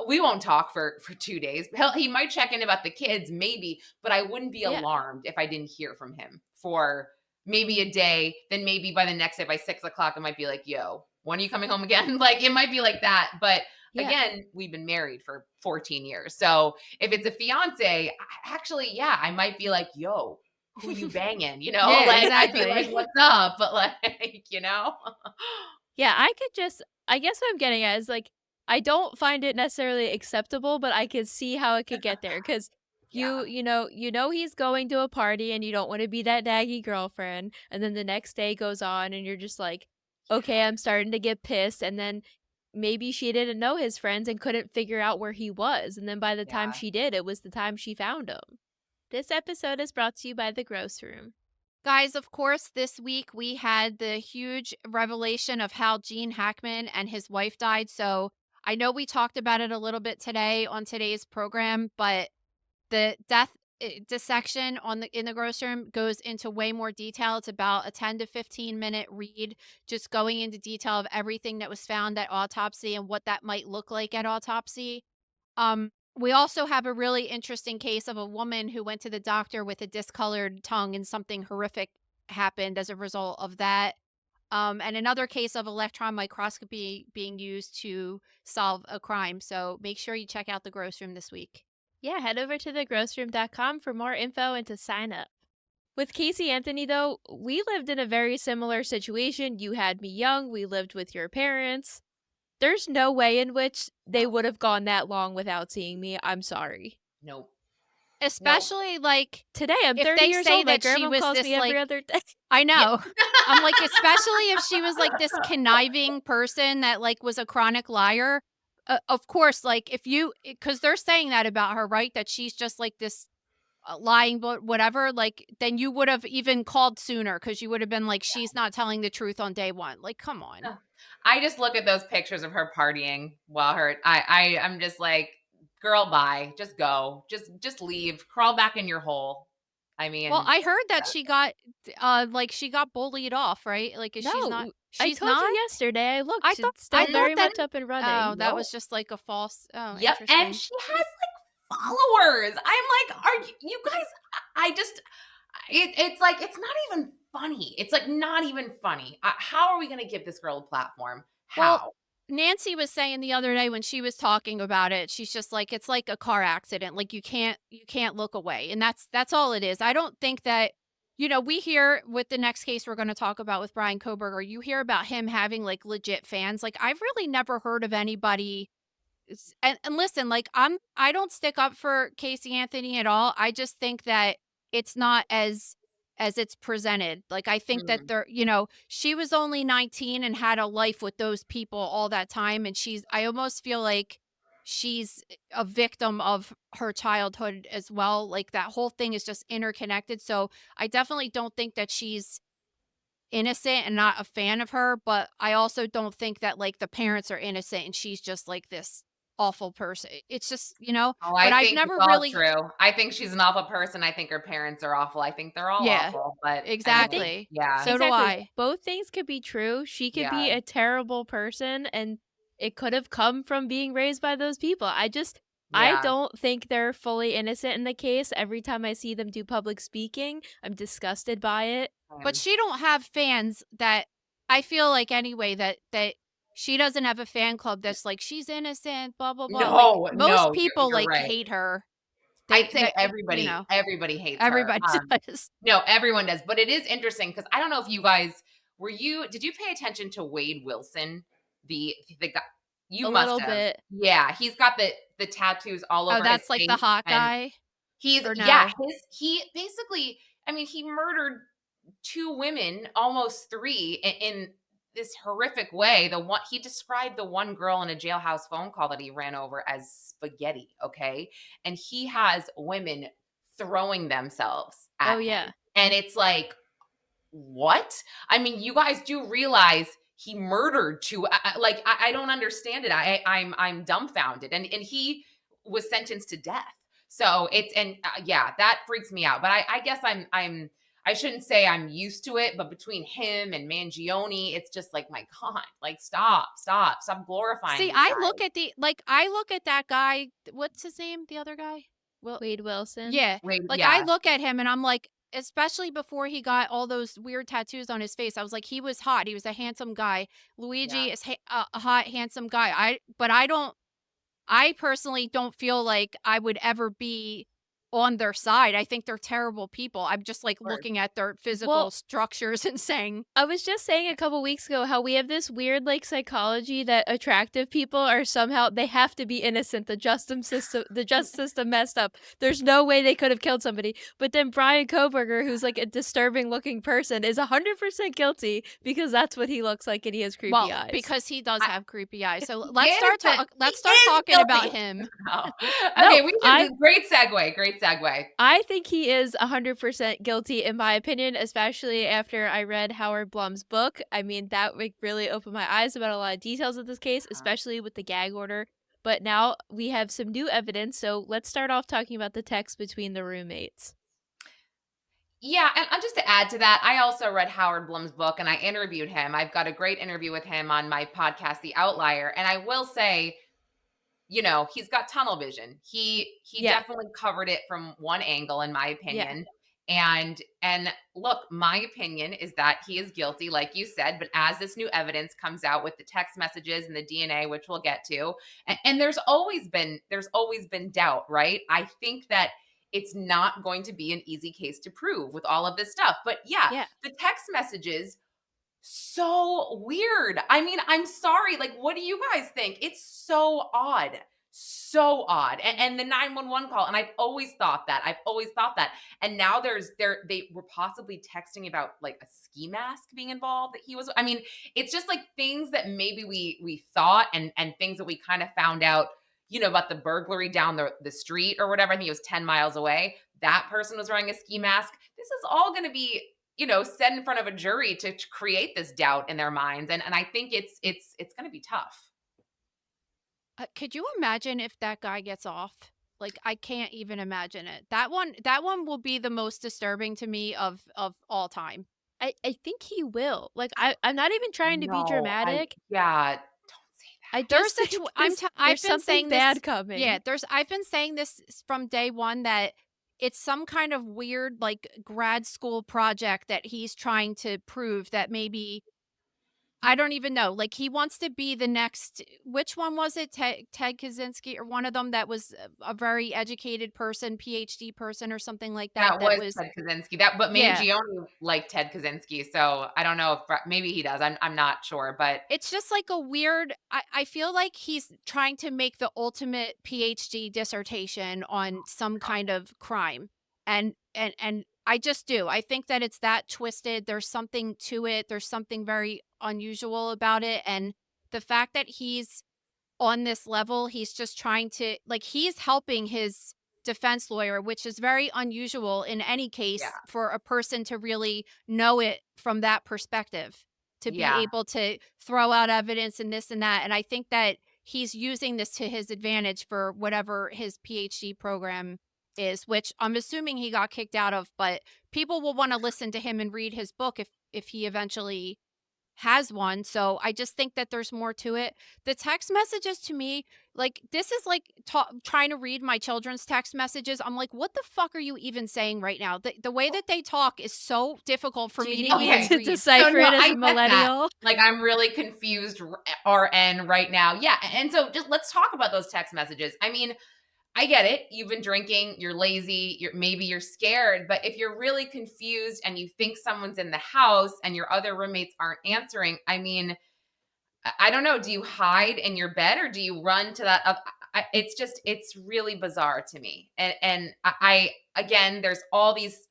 we won't talk for 2 days. He might check in about the kids, maybe, but I wouldn't be Yeah. alarmed if I didn't hear from him for maybe a day. Then maybe by the next day, by 6 o'clock, it might be like, yo, when are you coming home again? Like it might be like that. But Yeah. again, we've been married for 14 years. So if it's a fiance, actually, yeah, I might be like, yo, who you banging? You know, Yeah, like exactly. I'd be like, what's up? But like, Yeah, I guess what I'm getting at is like, I don't find it necessarily acceptable, but I can see how it could get there because yeah, you know he's going to a party and you don't want to be that naggy girlfriend, and then the next day goes on and you're just like, okay, I'm starting to get pissed, and then maybe she didn't know his friends and couldn't figure out where he was, and then by the time yeah. she did, it was the time she found him. This episode is brought to you by The Gross Room. Guys, of course, this week we had the huge revelation of how Gene Hackman and his wife died. So I know we talked about it a little bit today on today's program, but the death dissection in the gross room goes into way more detail. It's about a 10 to 15-minute read, just going into detail of everything that was found at autopsy and what that might look like at autopsy. We also have a really interesting case of a woman who went to the doctor with a discolored tongue and something horrific happened as a result of that. And another case of electron microscopy being used to solve a crime. So make sure you check out the gross room this week. Yeah, head over to thegrossroom.com for more info and to sign up. With Casey Anthony, though, we lived in a very similar situation. You had me young, we lived with your parents. There's no way in which they would have gone that long without seeing me. I'm sorry. Nope. Especially like Today, I'm if 30 they years say old. My that she grandma was calls this me every like other day. I know. I'm like, especially if she was like this conniving person that like was a chronic liar. Of course, like if you, because they're saying that about her, right? That she's just like this lying, but whatever. Like then you would have even called sooner because you would have been like, she's not telling the truth on day one. Like, come on. I just look at those pictures of her partying while I'm just like, girl, bye. Just go. Just leave. Crawl back in your hole. I mean, Well, I heard that she got she got bullied off, right? Like is she's not No, I she's told not? you yesterday. I looked. I It's thought still very that much up and running. oh, that No. was just like a false yep. interesting. And she has like followers. I'm like, are you guys? I just, it's like, it's not even funny. It's like not even funny. How are we going to give this girl a platform? How? Well, Nancy was saying the other day when she was talking about it, she's just like, it's like a car accident. Like you can't look away. And that's all it is. I don't think that, we hear with the next case we're going to talk about with Bryan Kohberger, you hear about him having like legit fans. Like I've really never heard of anybody. And listen, like I don't stick up for Casey Anthony at all. I just think that it's not as it's presented. Like I think that she was only 19 and had a life with those people all that time, and I almost feel like she's a victim of her childhood as well. Like that whole thing is just interconnected. So I definitely don't think that she's innocent and not a fan of her, but I also don't think that like the parents are innocent and she's just like this awful person. It's just, Oh, but I I've think never it's all really true. I think she's an awful person. I think her parents are awful. I think they're all Yeah, awful. But I mean, exactly. yeah. So do Exactly. I. Both things could be true. She could be Yeah. a terrible person, and it could have come from being raised by those people. I Yeah. don't think they're fully innocent in the case. Every time I see them do public speaking, I'm disgusted by it. But she don't have fans that I feel like anyway that she doesn't have a fan club that's like, she's innocent, blah, blah, blah. Like, No, most no, people, you're like, right. hate her. I'd say That you know, everybody hates her. everybody does. No, everyone does. But it is interesting because I don't know if you guys did you pay attention to Wade Wilson, the guy? You A must little have. bit. Yeah, he's got the tattoos all Oh, over his that's, like, the face, hot and guy? he's Or yeah, no? he basically, I mean, he murdered 2 women, almost 3 in this horrific way. The one he described the one girl in a jailhouse phone call that he ran over as spaghetti, okay? And he has women throwing themselves Oh, at him. yeah. And it's like, what? I mean, you guys do realize he murdered 2 I don't understand it. I'm dumbfounded. And he was sentenced to death. So it's and yeah, that freaks me out. But I guess I shouldn't say I'm used to it, but between him and Mangione, it's just like, my God, like stop glorifying See, these I guys. look at I look at that guy, what's his name? The other guy? Well, Wade Wilson. yeah. Wait, Like, I yeah, look at him and I'm like, especially before he got all those weird tattoos on his face, I was like, he was hot. He was a handsome guy. yeah. Luigi is a hot, handsome guy. But I personally don't feel like I would ever be on their side. I think they're terrible people. I'm just like Of course. looking at their physical Well, structures and saying, I was just saying a couple weeks ago how we have this weird like psychology that attractive people are somehow they have to be innocent. The justice system messed up. There's no way they could have killed somebody. But then Bryan Kohberger, who's like a disturbing looking person, is 100% guilty because that's what he looks like and he has creepy well, eyes. because he does I- have creepy eyes. So He let's is, start but let's he start is talking about guilty. him. Oh. No, Okay, we should great segue. Great segue. I think he is 100% guilty in my opinion, especially after I read Howard Blum's book. I mean, that like really opened my eyes about a lot of details of this case, especially with the gag order. But now we have some new evidence, so let's start off talking about the text between the roommates. Yeah, and just to add to that, I also read Howard Blum's book and I interviewed him. I've got a great interview with him on my podcast, The Outlier. And I will say, he's got tunnel vision. He Yeah. definitely covered it from one angle, in my Yeah. opinion. And look, my opinion is that he is guilty, like you said. But as this new evidence comes out with the text messages and the DNA, which we'll get to, and there's always been doubt, right? I think that it's not going to be an easy case to prove with all of this stuff. But Yeah. the text messages, so weird. I mean, I'm sorry. Like, what do you guys think? It's so odd. So odd. And the 911 call. And I've always thought that. And now they were possibly texting about like a ski mask being involved that he was. I mean, it's just like things that maybe we thought and things that we kind of found out, about the burglary down the street or whatever. I think it was 10 miles away. That person was wearing a ski mask. This is all going to be set in front of a jury to create this doubt in their minds. And I think it's going to be tough. Could you imagine if that guy gets off? Like, I can't even imagine it. That one will be the most disturbing to me of all time. I think he will. Like I'm not even trying to be No, dramatic. don't say that. I There's just think I've been there's something saying bad this, coming. Yeah, I've been saying this from day one that it's some kind of weird like grad school project that he's trying to prove that maybe I don't even know. Like he wants to be the next. Which one was it? Ted Kaczynski or one of them that was a very educated person, PhD person or something like that. That was Ted Kaczynski. But Yeah. Mangione liked Ted Kaczynski, so I don't know if maybe he does. I'm not sure, but it's just like a weird. I feel like he's trying to make the ultimate PhD dissertation on some kind of crime, and I just do. I think that it's that twisted. There's something to it. There's something very unusual about it, and the fact that he's on this level, he's just trying to like he's helping his defense lawyer, which is very unusual in any case for a person to really know it from that perspective, to be able to throw out evidence and this and that. And I think that he's using this to his advantage for whatever his PhD program is, which I'm assuming he got kicked out of, but people will want to listen to him and read his book if he eventually has one. So I just think that there's more to it. The text messages to me, Like, this is like trying to read my children's text messages. I'm like, what the fuck are you even saying right now? The way that they talk is so difficult for Do me you to need me even Okay. to read. decipher no, it as I a get that. millennial? Like, I'm really confused, RN, right now. Yeah. And so just let's talk about those text messages. I mean, I get it. You've been drinking, you're lazy, maybe you're scared, but if you're really confused and you think someone's in the house and your other roommates aren't answering, I mean, I don't know. Do you hide in your bed or do you run to that? It's really bizarre to me. And again, there's all these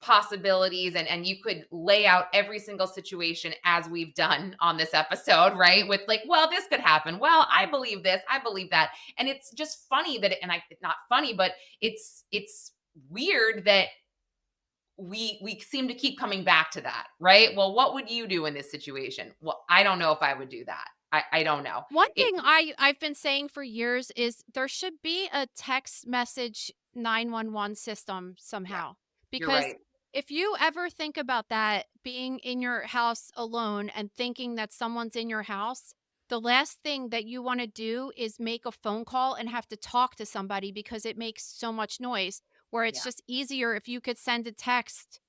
possibilities and you could lay out every single situation as we've done on this episode, right? With like, well, this could happen. Well, I believe this, I believe that. And it's just funny that, not funny, but it's weird that we seem to keep coming back to that, right? Well, what would you do in this situation? Well, I don't know if I would do that. I don't know. One It thing I've been saying for years is there should be a text message 911 system Yeah, somehow. you're Because right. if you ever think about that, being in your house alone and thinking that someone's in your house, the last thing that you want to do is make a phone call and have to talk to somebody because it makes so much noise. Where it's Yeah. just easier if you could send a text.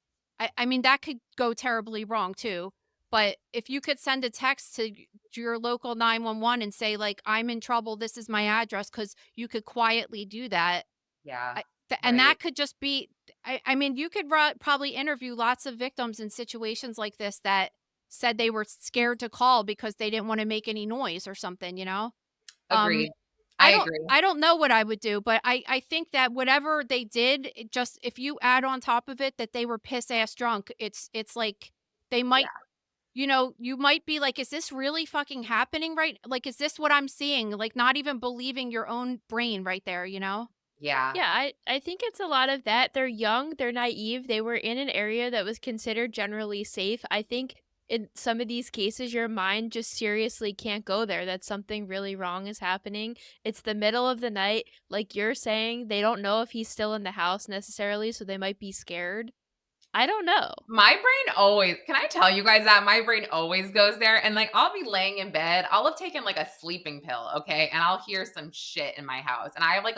I mean, that could go terribly wrong too. But if you could send a text to your local 911 and say, like, I'm in trouble, this is my address, because you could quietly do that. Yeah. And that Right. could just be, I mean, you could probably interview lots of victims in situations like this that said they were scared to call because they didn't want to make any noise or something, you know? Um, Agreed. I agree. I don't know what I would do, but I think that whatever they did, it just if you add on top of it that they were piss ass drunk, it's like they might, Yeah. you know, you might be like, is this really fucking happening right? Like, is this what I'm seeing? Like, not even believing your own brain right there, you know? Yeah. Yeah, I think it's a lot of that. They're young, they're naive, they were in an area that was considered generally safe. I think in some of these cases, your mind just seriously can't go there, that something really wrong is happening. It's the middle of the night. Like you're saying, they don't know if he's still in the house necessarily, so they might be scared. I don't know. My brain always, can I tell you guys that my brain always goes there? And like, I'll be laying in bed, I'll have taken like a sleeping pill, okay? And I'll hear some shit in my house. And I have like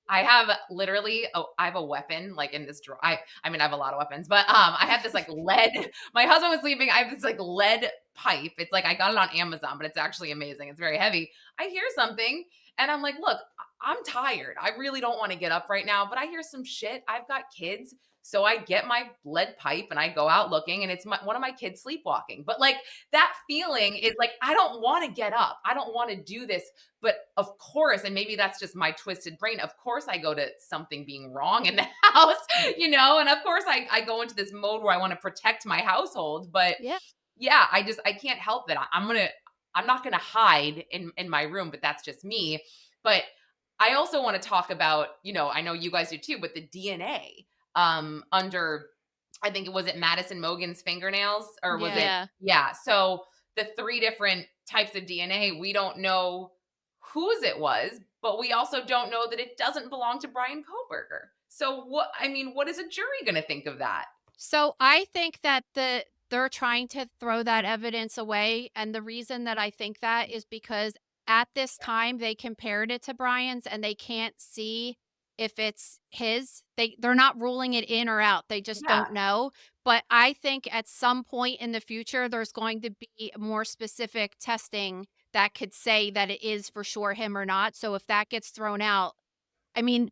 I have literally, I have a weapon like in this drawer. I mean, I have a lot of weapons, but I have this like lead. My husband was sleeping. I have this like lead pipe. It's like I got it on Amazon, but it's actually amazing. It's very heavy. I hear something and I'm like, look, I'm tired. I really don't want to get up right now, but I hear some shit. I've got kids. So I get my lead pipe and I go out looking and it's one of my kids sleepwalking. But like that feeling is like, I don't want to get up. I don't want to do this. But of course, and maybe that's just my twisted brain. Of course, I go to something being wrong in the house, and of course I go into this mode where I want to protect my household. But Yeah. yeah, I can't help it. I'm not gonna hide in my room, but that's just me. But I also want to talk about, I know you guys do too, but the DNA under, I think it was it Madison Mogen's fingernails, or was it? Yeah. Yeah. So the three different types of DNA, we don't know whose it was, but we also don't know that it doesn't belong to Bryan Kohberger. So what is a jury going to think of that? So I think that they're trying to throw that evidence away. And the reason that I think that is because at this time they compared it to Brian's and they can't see if it's his. They're not ruling it in or out. They just Yeah. don't know. But I think at some point in the future there's going to be more specific testing that could say that it is for sure him or not. So if that gets thrown out, I mean,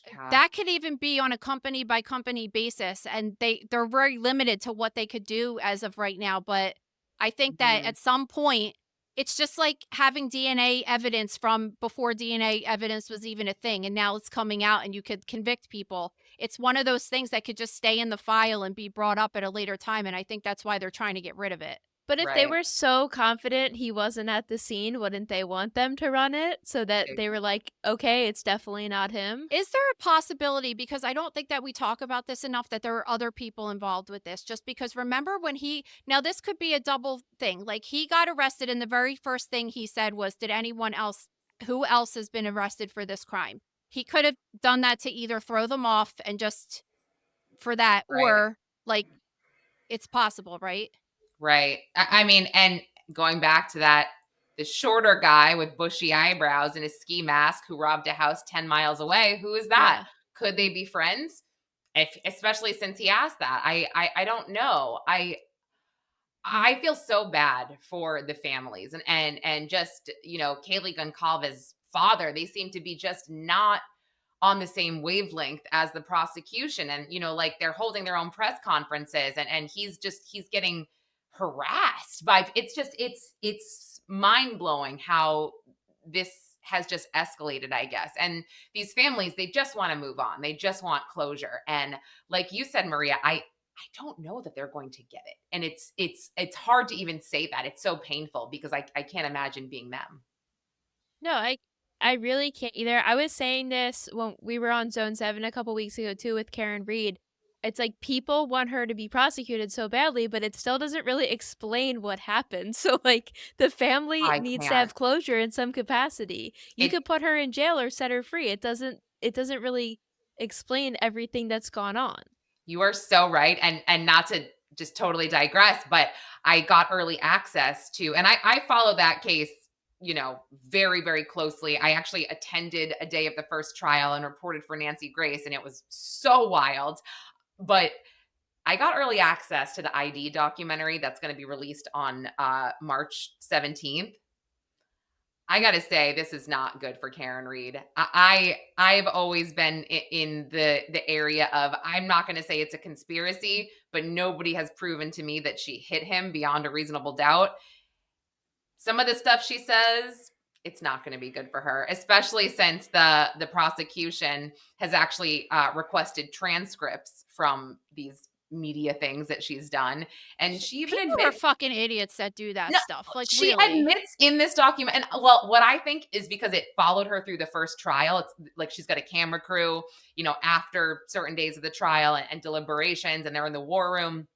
Yeah. that could even be on a company by company basis, and they're very limited to what they could do as of right now. But I think that Mhm. at some point, it's just like having DNA evidence from before DNA evidence was even a thing, and now it's coming out and you could convict people. It's one of those things that could just stay in the file and be brought up at a later time, and I think that's why they're trying to get rid of it. But if they Right. were so confident he wasn't at the scene, wouldn't they want them to run it so that they were like, okay, it's definitely not him? Is there a possibility, because I don't think that we talk about this enough, that there are other people involved with this? Just because remember when now this could be a double thing. Like he got arrested and the very first thing he said was, who else has been arrested for this crime? He could have done that to either throw them off and just for that, Right. or like it's possible, right? Right. I mean, and going back to that, the shorter guy with bushy eyebrows and a ski mask who robbed a house 10 miles away. Who is that? Yeah. Could they be friends? Especially since he asked that. I don't know. I feel so bad for the families and just, Kaylee Goncalves' father. They seem to be just not on the same wavelength as the prosecution. And, like they're holding their own press conferences and he's getting harassed by it's mind blowing how this has just escalated, I guess. And these families, they just want to move on. They just want closure. And like you said, Maria, I don't know that they're going to get it. And it's hard to even say that. It's so painful because I can't imagine being them. No, I really can't either. I was saying this when we were on Zone 7 a couple weeks ago too with Karen Reed. It's like people want her to be prosecuted so badly, but it still doesn't really explain what happened. So like the family I needs to can't. have closure in some capacity. You It- could put her in jail or set her free. It doesn't really explain everything that's gone on. You are so right. And not to just totally digress, but I got early access to, and I follow that case, very, very closely. I actually attended a day of the first trial and reported for Nancy Grace, and it was so wild. But I got early access to the ID documentary that's going to be released on March 17th. I got to say, this is not good for Karen Reed. I've always been in the area of, I'm not going to say it's a conspiracy, but nobody has proven to me that she hit him beyond a reasonable doubt. Some of the stuff she says, it's not going to be good for her, especially since the prosecution has actually requested transcripts from these media things that she's done. And she even People are fucking idiots that do that No, stuff. Like, she really. admits in this document, and well, what I think is because it followed her through the first trial. It's like she's got a camera crew, after certain days of the trial and deliberations, and they're in the war room.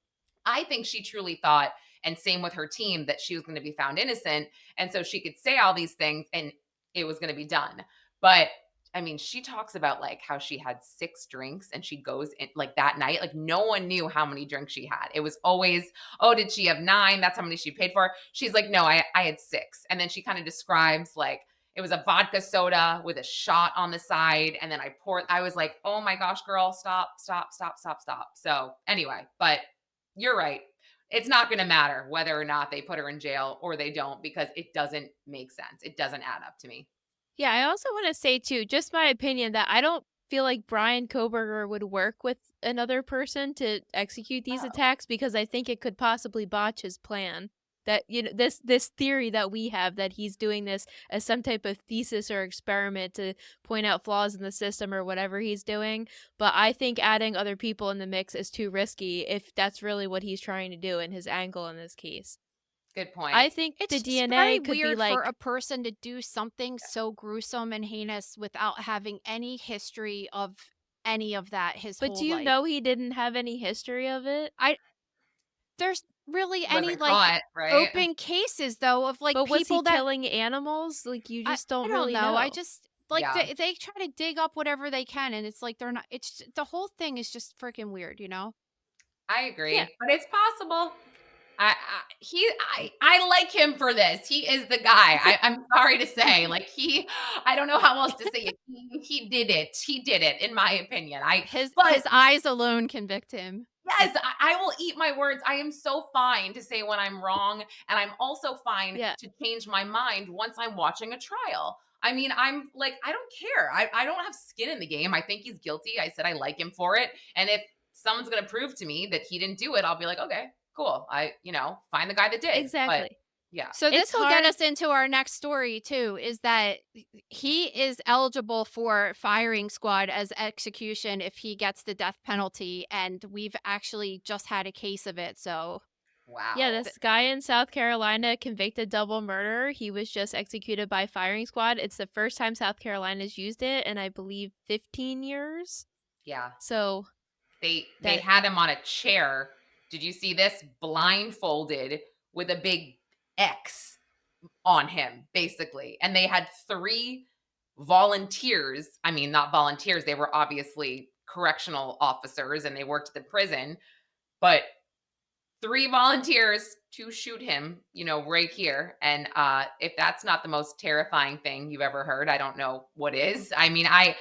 I think she truly thought, and same with her team, that she was going to be found innocent, and so she could say all these things, and it was going to be done. But I mean, she talks about like how she had 6 drinks and she goes in like that night. Like no one knew how many drinks she had. It was always, oh, did she have 9? That's how many she paid for. She's like, no, I had 6. And then she kind of describes like it was a vodka soda with a shot on the side. And then I was like, oh my gosh, girl, stop. So anyway, but you're right. It's not going to matter whether or not they put her in jail or they don't, because it doesn't make sense. It doesn't add up to me. Yeah, I also want to say too, just my opinion, that I don't feel like Bryan Kohberger would work with another person to execute these attacks, because I think it could possibly botch his plan. That this theory that we have that he's doing this as some type of thesis or experiment to point out flaws in the system or whatever he's doing. But I think adding other people in the mix is too risky if that's really what he's trying to do in his angle in this case. Good point. I think It's the just DNA very could weird be like for a person to do something so gruesome and heinous without having any history of any of that his But whole do you life. know he didn't have any history of it? There's really He any wasn't like caught, right? open cases though of like But was he people that killing animals? Like you just I don't don't really know. know. I just like Yeah. they try to dig up whatever they can, and it's like they're not. It's the whole thing is just freaking weird, you know. I agree, Yeah. but it's possible. I like him for this. He is the guy. I'm sorry to say, like I don't know how else to say it. He did it. He did it, in my opinion. His But eyes alone convict him. yes, I will eat my words. I am so fine to say when I'm wrong, and I'm also fine Yeah. to change my mind once I'm watching a trial. I mean, I'm like, I don't care. I don't have skin in the game. I think he's guilty. I said I like him for it. And if someone's going to prove to me that he didn't do it, I'll be like, okay, cool. Find the guy that did. But Exactly. yeah. So It's this will get hard- us into our next story too, is that he is eligible for firing squad as execution if he gets the death penalty, and we've actually just had a case of it. So Wow. Yeah, this guy in South Carolina, convicted double murder. He was just executed by firing squad. It's the first time South Carolina's used it in, I believe, 15 years. Yeah. So They That- had him on a chair. Did you see this? Blindfolded with a big X on him, basically. And they had 3 volunteers. I mean, not volunteers. They were obviously correctional officers and they worked at the prison. But 3 volunteers to shoot him, right here. And if that's not the most terrifying thing you've ever heard, I don't know what is. I mean, I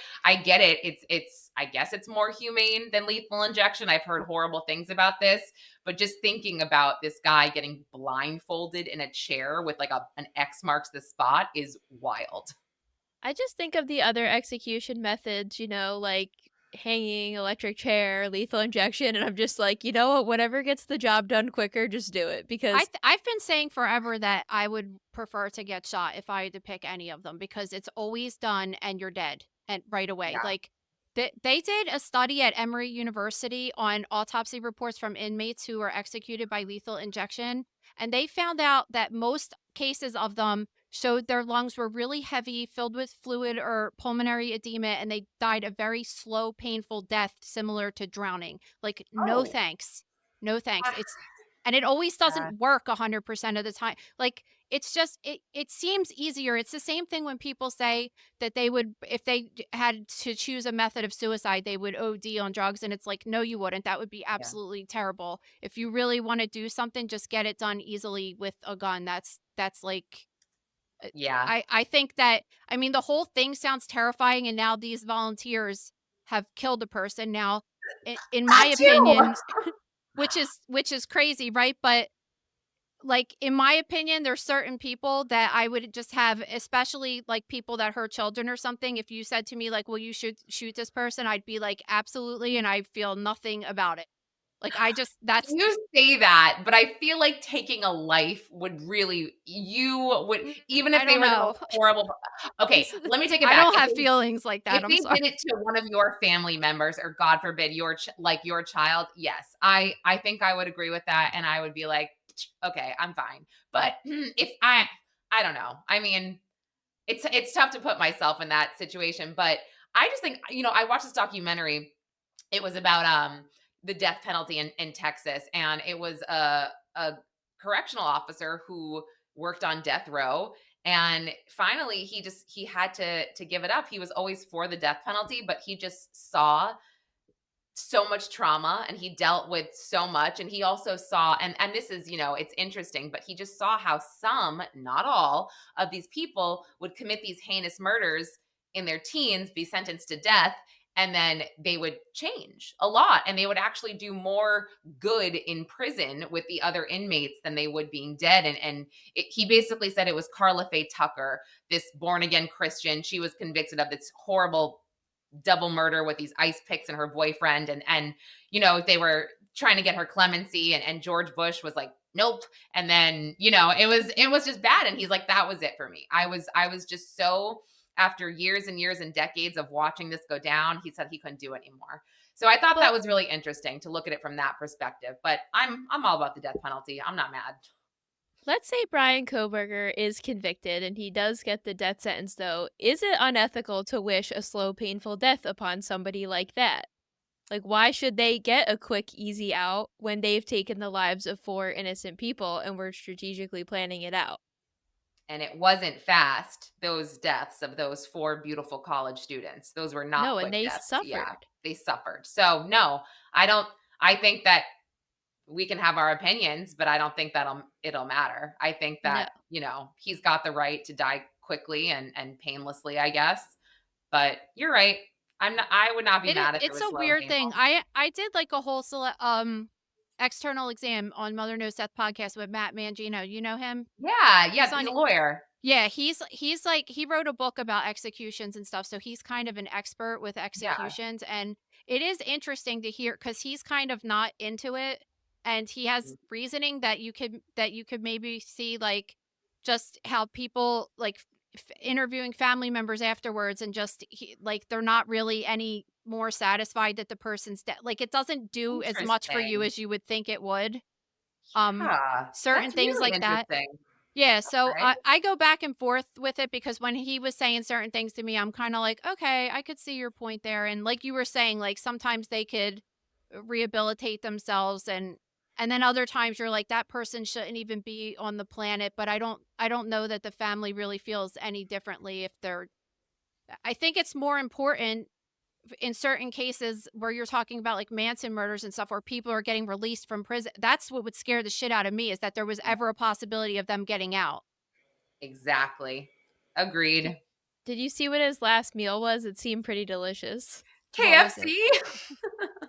get it. It's I guess it's more humane than lethal injection. I've heard horrible things about this, but just thinking about this guy getting blindfolded in a chair with like an X marks the spot is wild. I just think of the other execution methods, like hanging, electric chair, lethal injection, and I'm just like, you know what, whatever gets the job done quicker, just do it. Because I've been saying forever that I would prefer to get shot if I had to pick any of them, because it's always done and you're dead and right away. Yeah. Like they did a study at Emory University on autopsy reports from inmates who were executed by lethal injection, and they found out that most cases of them showed their lungs were really heavy, filled with fluid or pulmonary edema, and they died a very slow, painful death similar to drowning. Like, no Oh. thanks. No thanks. Ah, And it always yeah. doesn't work 100% of the time. Like, it's just it seems easier. It's the same thing when people say that they would, if they had to choose a method of suicide, they would OD on drugs, and it's like, no, you wouldn't. That would be Yeah. absolutely terrible. If you really want to do something, just get it done easily with a gun. That's like, Yeah. I think that, I mean, the whole thing sounds terrifying, and now these volunteers have killed a person. Now, in my That too. opinion, which is crazy, right? But like, in my opinion, there's certain people that I would just have, especially like people that hurt children or something. If you said to me like, "Will you shoot this person?" I'd be like, "Absolutely," and I feel nothing about it. Like, that's You say that, but I feel like taking a life would really, you would, even if I they don't were the know. most horrible. Okay, let me take it I back. don't have feelings like that. If I'm they sorry. did it to one of your family members, or God forbid, your child, yes, I think I would agree with that, and I would be like, okay, I'm fine. But if I don't know. I mean, it's tough to put myself in that situation, but I just think, I watched this documentary. It was about the death penalty in Texas, and it was a correctional officer who worked on death row, and finally he had to give it up. He was always for the death penalty, but he just saw so much trauma, and he dealt with so much, and he also saw, and this is, it's interesting, but he just saw how some, not all, of these people would commit these heinous murders in their teens, be sentenced to death, and then they would change a lot, and they would actually do more good in prison with the other inmates than they would being dead. He basically said it was Carla Faye Tucker, this born again Christian. She was convicted of this horrible double murder with these ice picks and her boyfriend, and they were trying to get her clemency, and George Bush was like, nope. And then it was just bad, and he's like, that was it for me. I was just so, after years and years and decades of watching this go down, he said he couldn't do it anymore. So I thought that was really interesting to look at it from that perspective. But I'm all about the death penalty. I'm not mad. let's say Bryan Kohberger is convicted and he does get the death sentence, though. Is it unethical to wish a slow, painful death upon somebody like that? Like, why should they get a quick, easy out when they've taken the lives of 4 innocent people and were strategically planning it out? And it wasn't fast, those deaths of those 4 beautiful college students. Those were not No, and quick they deaths. Yeah, suffered. they suffered. So no, I think that we can have our opinions, but I don't think it'll matter. I think No. that, he's got the right to die quickly and painlessly, I guess. But you're right. I would not be mad if it It's was a slow and weird painful. thing. I did like a whole external exam on Mother Knows Death podcast with Matt Mangino. You know him? Yeah, He's he's on. a lawyer. Yeah, he's like, he wrote a book about executions and stuff, so he's kind of an expert with Yeah. executions, and it is interesting to hear because he's kind of not into it, and he has reasoning that you could maybe see, like, just how people like interviewing family members afterwards, and just like they're not really any more satisfied that the person's dead. Like, it doesn't do as much for you Interesting. as you would think it would. Yeah, Certain that's things really like that. interesting. Yeah, so Right? I go back and forth with it, because when he was saying certain things to me, I'm kind of like, okay, I could see your point there. And like you were saying, like, sometimes they could rehabilitate themselves, and then other times you're like, that person shouldn't even be on the planet. But I don't know that the family really feels any differently if they're. I think it's more important in certain cases where you're talking about like Manson murders and stuff where people are getting released from prison, that's what would scare the shit out of me, is that there was ever a possibility of them getting out. Exactly. Did, Agreed. did you see what his last meal was? It seemed pretty delicious. What was it? KFC.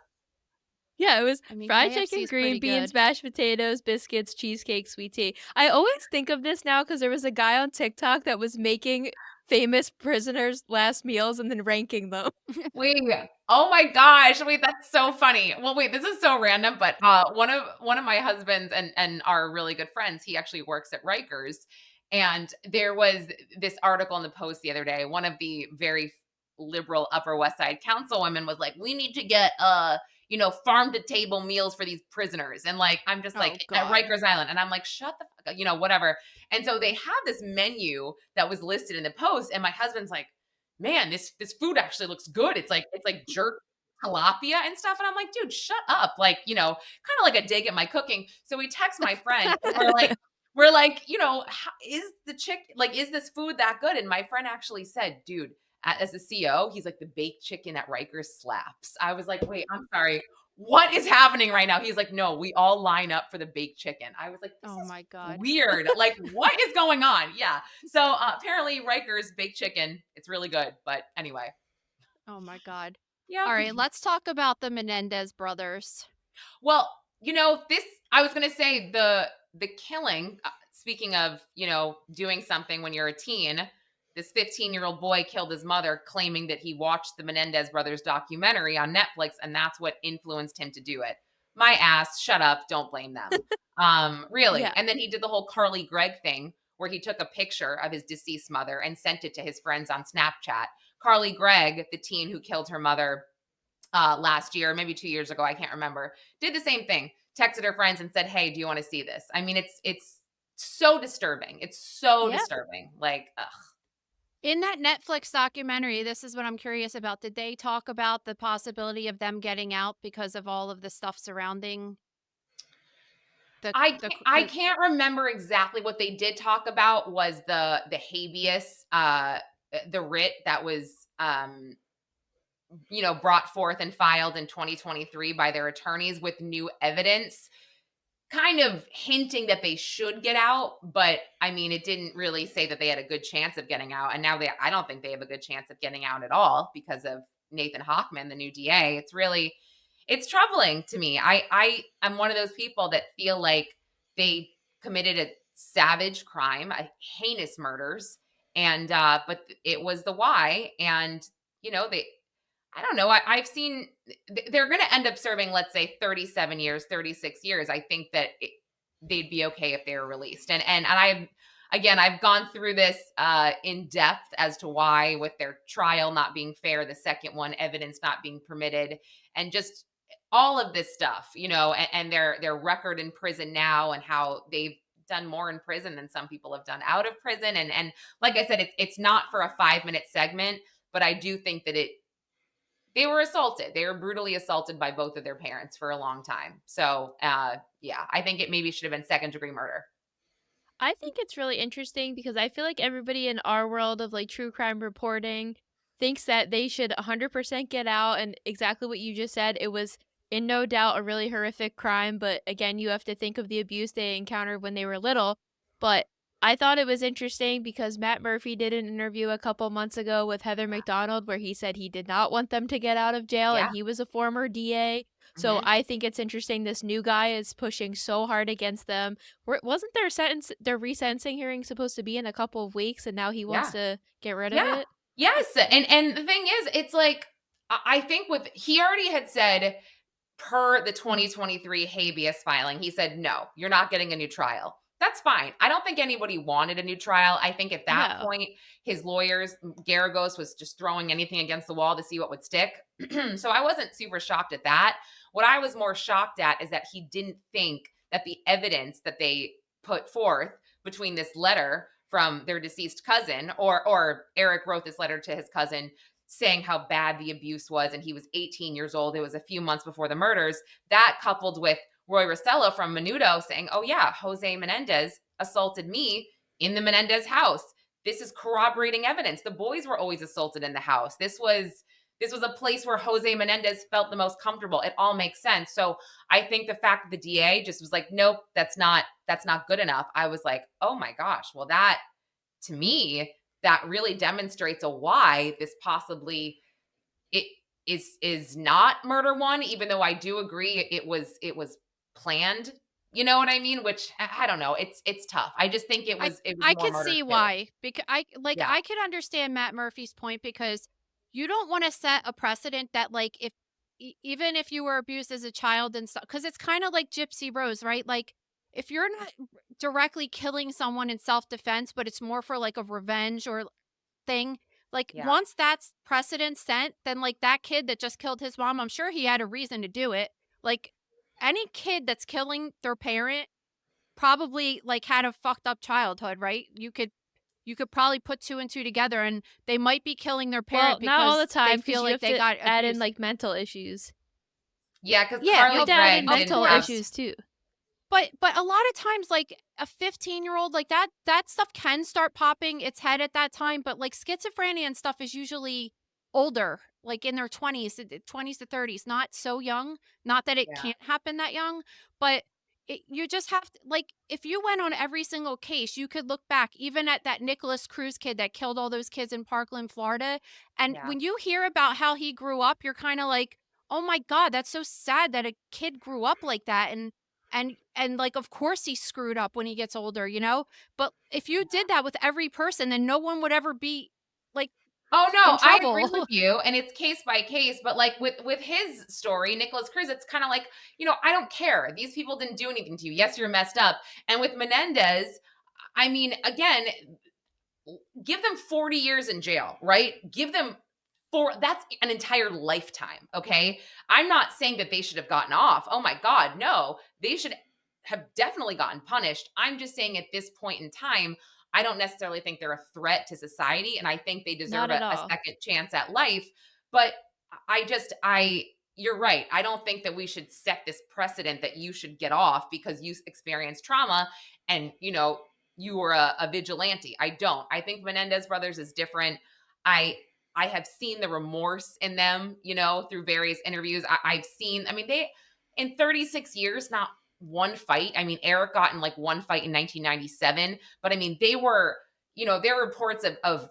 Yeah, it was I mean, fried KFC chicken, is green pretty beans, good. mashed potatoes, biscuits, cheesecake, sweet tea. I always think of this now because there was a guy on TikTok that was making famous prisoners' last meals and then ranking them. Wait, oh my gosh. Wait, that's so funny. Well, wait, this is so random, but one of my husbands and our really good friends, he actually works at Rikers. And there was this article in the Post the other day. One of the very liberal Upper West Side councilwomen was like, we need to get farm to table meals for these prisoners. And like, I'm just like Oh, at God. Rikers Island. And I'm like, shut the fuck up, whatever. And so they have this menu that was listed in the Post. And my husband's like, man, this food actually looks good. It's like jerk tilapia and stuff. And I'm like, dude, shut up. Like, kind of like a dig at my cooking. So we text my friend and we're like, is the is this food that good? And my friend actually said, dude, as a CO, he's like, the baked chicken at Rikers slaps. I was like, wait, I'm sorry. What is happening right now? He's like, no, we all line up for the baked chicken. I was like, this Oh is my God. weird. Like, what is going on? Yeah. So apparently Rikers baked chicken, it's really good. But anyway, Oh my God. yeah. All right, let's talk about the Menendez brothers. Well, this, I was going to say the killing, speaking of, doing something when you're a teen, this 15-year-old boy killed his mother claiming that he watched the Menendez Brothers documentary on Netflix and that's what influenced him to do it. My ass, shut up, don't blame them. Really. Yeah. And then he did the whole Carly Gregg thing where he took a picture of his deceased mother and sent it to his friends on Snapchat. Carly Gregg, the teen who killed her mother last year, maybe 2 years ago, I can't remember, did the same thing, texted her friends and said, hey, do you want to see this? I mean, it's so disturbing. It's so Yeah. disturbing. Like, ugh. In that Netflix documentary, this is what I'm curious about. Did they talk about the possibility of them getting out because of all of the stuff surrounding I can't remember exactly what they did talk about. Was the habeas, the writ that was brought forth and filed in 2023 by their attorneys with new evidence, kind of hinting that they should get out. But I mean, it didn't really say that they had a good chance of getting out. And now I don't think they have a good chance of getting out at all because of Nathan Hochman, the new DA. It's troubling to me. I am one of those people that feel like they committed a savage crime, a heinous murders, and but it was the why. And I don't know. I've seen they're going to end up serving, let's say, 37 years, 36 years. I think that they'd be okay if they were released. And I've gone through this in depth as to why, with their trial not being fair, the second one, evidence not being permitted, and just all of this stuff, and their record in prison now, and how they've done more in prison than some people have done out of prison. And like I said, it's not for a 5-minute segment, but I do think that they were assaulted. They were brutally assaulted by both of their parents for a long time. So, yeah, I think it maybe should have been second-degree murder. I think it's really interesting because I feel like everybody in our world of like true crime reporting thinks that they should 100% get out. And exactly what you just said, it was in no doubt a really horrific crime. But again, you have to think of the abuse they encountered when they were little. But I thought it was interesting because Matt Murphy did an interview a couple months ago with Heather McDonald where he said he did not want them to get out of jail, Yeah. and he was a former DA. So Mhm. I think it's interesting this new guy is pushing so hard against them. Wasn't their resentencing hearing supposed to be in a couple of weeks, and now he wants to get rid of Yeah. it? Yes. And the thing is, it's like, I think he already had said, per the 2023 habeas filing, he said, no, you're not getting a new trial. That's fine. I don't think anybody wanted a new trial. I think at that No. point, his lawyers, Garagos, was just throwing anything against the wall to see what would stick. So I wasn't super shocked at that. What I was more shocked at is that he didn't think that the evidence that they put forth between this letter from their deceased cousin, or Eric wrote this letter to his cousin saying how bad the abuse was, and he was 18 years old. It was a few months before the murders. That, coupled with Roy Rossello from Menudo saying, oh yeah, Jose Menendez assaulted me in the Menendez house. This is corroborating evidence. The boys were always assaulted in the house. This was This was a place where Jose Menendez felt the most comfortable. It all makes sense. So I think the fact that the DA just was like, nope, that's not good enough. I was like, oh my gosh, well, that to me, that really demonstrates a why this possibly it is not murder one, even though I do agree it was planned. You know what I mean? Which I don't know. It's tough. I just think it I was I more could murder see too. why, because Yeah. I could understand Matt Murphy's point, because you don't want to set a precedent that, like, if even if you were abused as a child and stuff, because it's kind of like Gypsy Rose, right? Like, if you're not directly killing someone in self-defense, but it's more for like a revenge or thing, like, Yeah. once that's precedent set, then like that kid that just killed his mom, I'm sure he had a reason to do it. Like, any kid that's killing their parent probably like had a fucked up childhood, right? You could probably put two and two together, and they might be killing their Well, parent not all the because they time, because feel you like have they to got add in abused. like mental issues. Yeah, because Yeah, You Carly have of, to add in Gregg of didn't mental have course. issues too. But a lot of times, like a 15-year-old, like that stuff can start popping its head at that time. But like schizophrenia and stuff is usually older, like in their 20s, 20s to 30s, not so young. Not that it yeah. can't happen that young, but you just have to, like, if you went on every single case, you could look back even at that Nicholas Cruz kid that killed all those kids in Parkland, Florida. And Yeah. when you hear about how he grew up, you're kind of like, oh my God, that's so sad that a kid grew up like that. And like, of course he screwed up when he gets older, you know? But if you did that with every person, then no one would ever be like Oh in no, I agree trouble. with you, and it's case by case. But like with his story, Nicholas Cruz, it's kind of like, I don't care. These people didn't do anything to you. Yes, you're messed up. And with Menendez, I mean, again, give them 40 years in jail, right? Give them that's an entire lifetime, okay? I'm not saying that they should have gotten off. Oh my God, no. They should have definitely gotten punished. I'm just saying at this point in time, I don't necessarily think they're a threat to society, and I think they deserve Not at a all. second chance at life. But you're right. I don't think that we should set this precedent that you should get off because you experienced trauma and, you were a vigilante. I don't. I think Menendez Brothers is different. I have seen the remorse in them, through various interviews. I've seen, I mean, they, in 36 years, not one fight. I mean, Eric got in like one fight in 1997, but I mean, there are reports of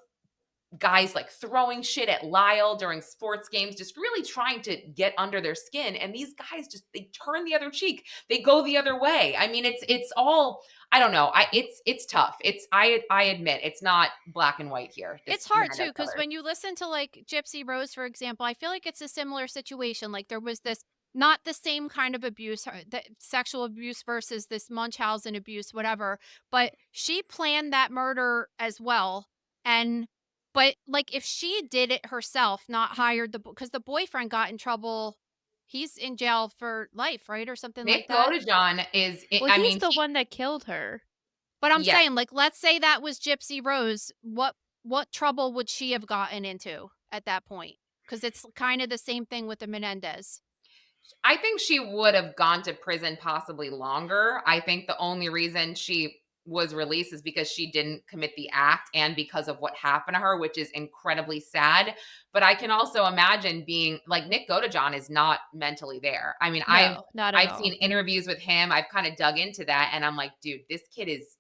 guys like throwing shit at Lyle during sports games, just really trying to get under their skin. And these guys they turn the other cheek. They go the other way. I mean, it's all, I don't know. It's tough. I admit it's not black and white here. It's This hard too, Menendez because brothers. when you listen to like Gypsy Rose, for example, I feel like it's a similar situation. Like, there was this, not the same kind of abuse, the sexual abuse versus this Munchausen abuse, whatever. But she planned that murder as well. And but like, if she did it herself, not hired because the boyfriend got in trouble, he's in jail for life, right, or something like Nick that. Godejohn is, Well, I he's mean, the one that killed her. But I'm yes. saying, like, let's say that was Gypsy Rose. What trouble would she have gotten into at that point? Because it's kind of the same thing with the Menendez. I think she would have gone to prison possibly longer. I think the only reason she was released is because she didn't commit the act and because of what happened to her, which is incredibly sad. But I can also imagine being like, Nick Godejohn is not mentally there. I mean, No, not at I've all. seen interviews with him. I've kind of dug into that and I'm like, dude, this kid's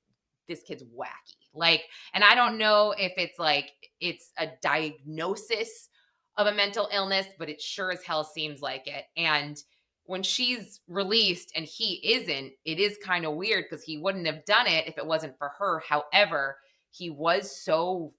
wacky. Like, and I don't know if it's like it's a diagnosis of a mental illness, but it sure as hell seems like it. And when she's released and he isn't, it is kind of weird because he wouldn't have done it if it wasn't for her. However, he was so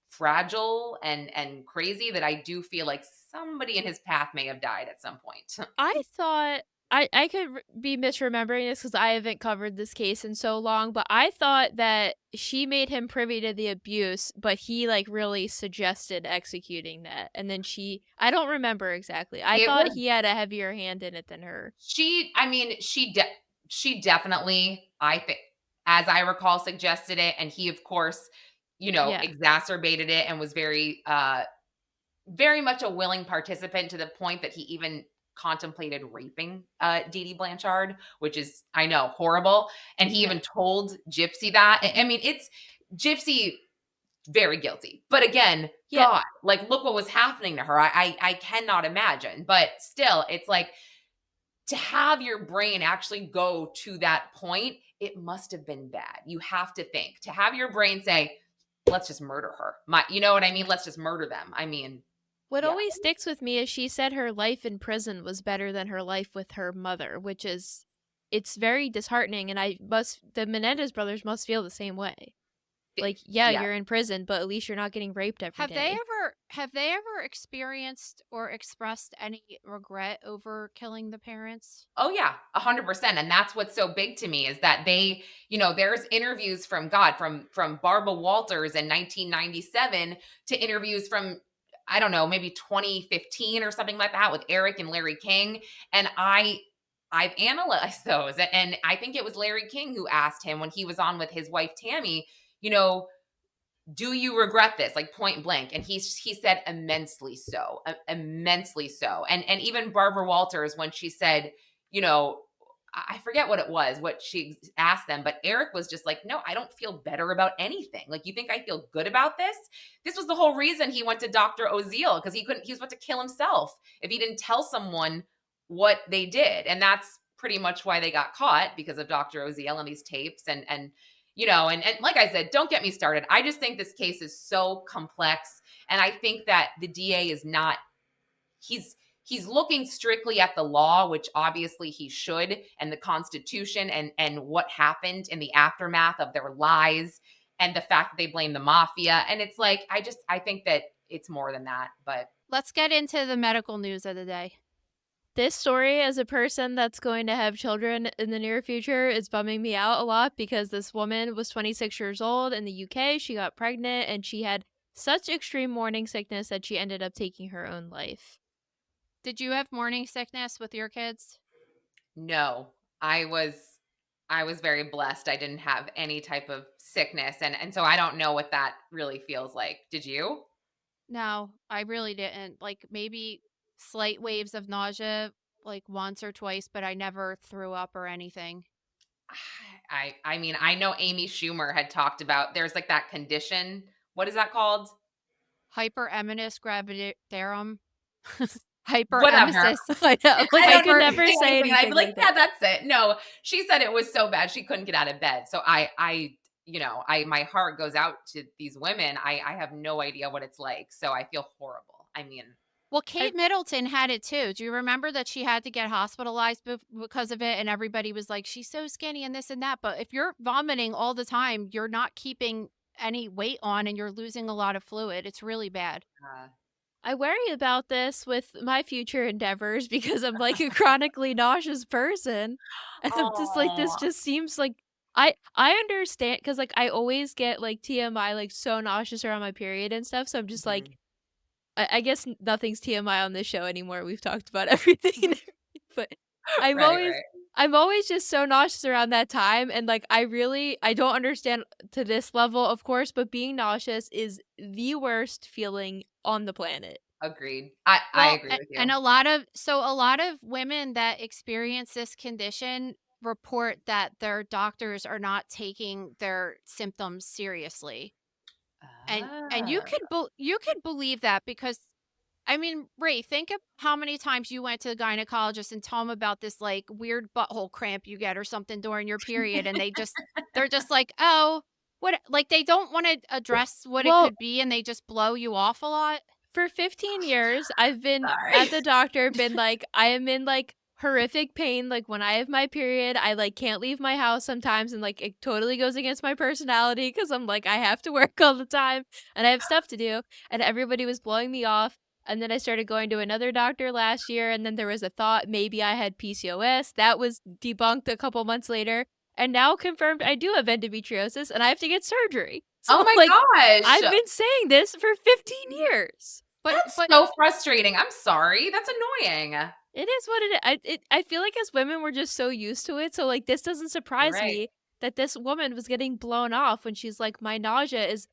fragile and crazy that I do feel like somebody in his path may have died at some point. I thought I could be misremembering this because I haven't covered this case in so long, but I thought that she made him privy to the abuse, but he like really suggested executing that, and then I don't remember exactly. I It thought was he had a heavier hand in it than her. I mean, she definitely, I think, as I recall, suggested it, and he, of course, Yeah, exacerbated it and was very much a willing participant to the point that he even contemplated raping Dee Dee Blanchard, which is, I know, horrible. And he yeah. even told Gypsy that. I mean, it's Gypsy very guilty. But again, Yeah. God, like, look what was happening to her. I cannot imagine. But still, it's like, to have your brain actually go to that point, it must have been bad. You have to think. To have your brain say, let's just murder her. You know what I mean? Let's just murder them. I mean, What yeah. always sticks with me is she said her life in prison was better than her life with her mother, which is, it's very disheartening, and the Menendez brothers must feel the same way. Like, yeah, Yeah. you're in prison, but at least you're not getting raped every day. Have they ever experienced or expressed any regret over killing the parents? Oh yeah, 100%. And that's what's so big to me, is that they, there's interviews from Barbara Walters in 1997 to interviews from, I don't know, maybe 2015 or something like that, with Eric and Larry King. And I've analyzed those. And I think it was Larry King who asked him, when he was on with his wife Tammy, do you regret this? Like, point blank. And he said immensely so, immensely so. And even Barbara Walters, when she said, I forget what she asked them, but Eric was just like, no, I don't feel better about anything. Like, you think I feel good about this? This was the whole reason he went to Dr. Oziel, because he was about to kill himself if he didn't tell someone what they did. And that's pretty much why they got caught, because of Dr. Oziel and these tapes. And like I said, don't get me started. I just think this case is so complex. And I think that the DA is not, he's looking strictly at the law, which obviously he should, and the Constitution, and what happened in the aftermath of their lies, and the fact that they blame the mafia. And it's like, I think that it's more than that. But let's get into the medical news of the day. This story, as a person that's going to have children in the near future, is bumming me out a lot, because this woman was 26 years old in the UK. She got pregnant and she had such extreme morning sickness that she ended up taking her own life. Did you have morning sickness with your kids? No, I was very blessed. I didn't have any type of sickness. And so I don't know what that really feels like. Did you? No, I really didn't. Like, maybe slight waves of nausea, like once or twice, but I never threw up or anything. I mean, I know Amy Schumer had talked about, there's like that condition. What is that called? Hyperemesis gravidarum. Whatever. Hyperemesis. I know. Like, I could never say anything. I'd be like, yeah, that's it. No, she said it was so bad she couldn't get out of bed. So my heart goes out to these women. I have no idea what it's like. So I feel horrible. I mean, well, Kate Middleton had it too. Do you remember that she had to get hospitalized because of it? And everybody was like, she's so skinny and this and that. But if you're vomiting all the time, you're not keeping any weight on and you're losing a lot of fluid. It's really bad. I worry about this with my future endeavors, because I'm like a chronically nauseous person. And I'm just like, this just seems like, I understand, because like I always get like TMI, like so nauseous around my period and stuff. So I'm just like, I guess nothing's TMI on this show anymore. We've talked about everything. But I'm always just so nauseous around that time. And like, I don't understand to this level, of course, but being nauseous is the worst feeling on the planet. Agreed. I agree with you. And a lot of women that experience this condition report that their doctors are not taking their symptoms seriously. And you could believe that, because I mean, Ray, think of how many times you went to the gynecologist and told them about this like weird butthole cramp you get or something during your period, and they're just like, oh, what? Like, they don't want to address what it could be, and they just blow you off a lot. For 15 years, I've been at the doctor, been like, I am in like horrific pain. Like, when I have my period, I like can't leave my house sometimes, and like it totally goes against my personality, because I'm like, I have to work all the time and I have stuff to do, and everybody was blowing me off. And then I started going to another doctor last year, and then there was a thought maybe I had PCOS. That was debunked a couple months later, and now confirmed I do have endometriosis and I have to get surgery. So, oh my gosh. I've been saying this for 15 years. That's so frustrating. I'm sorry. That's annoying. It is what it is. I feel like as women, we're just so used to it. So like, this doesn't surprise me that this woman was getting blown off when she's like, my nausea is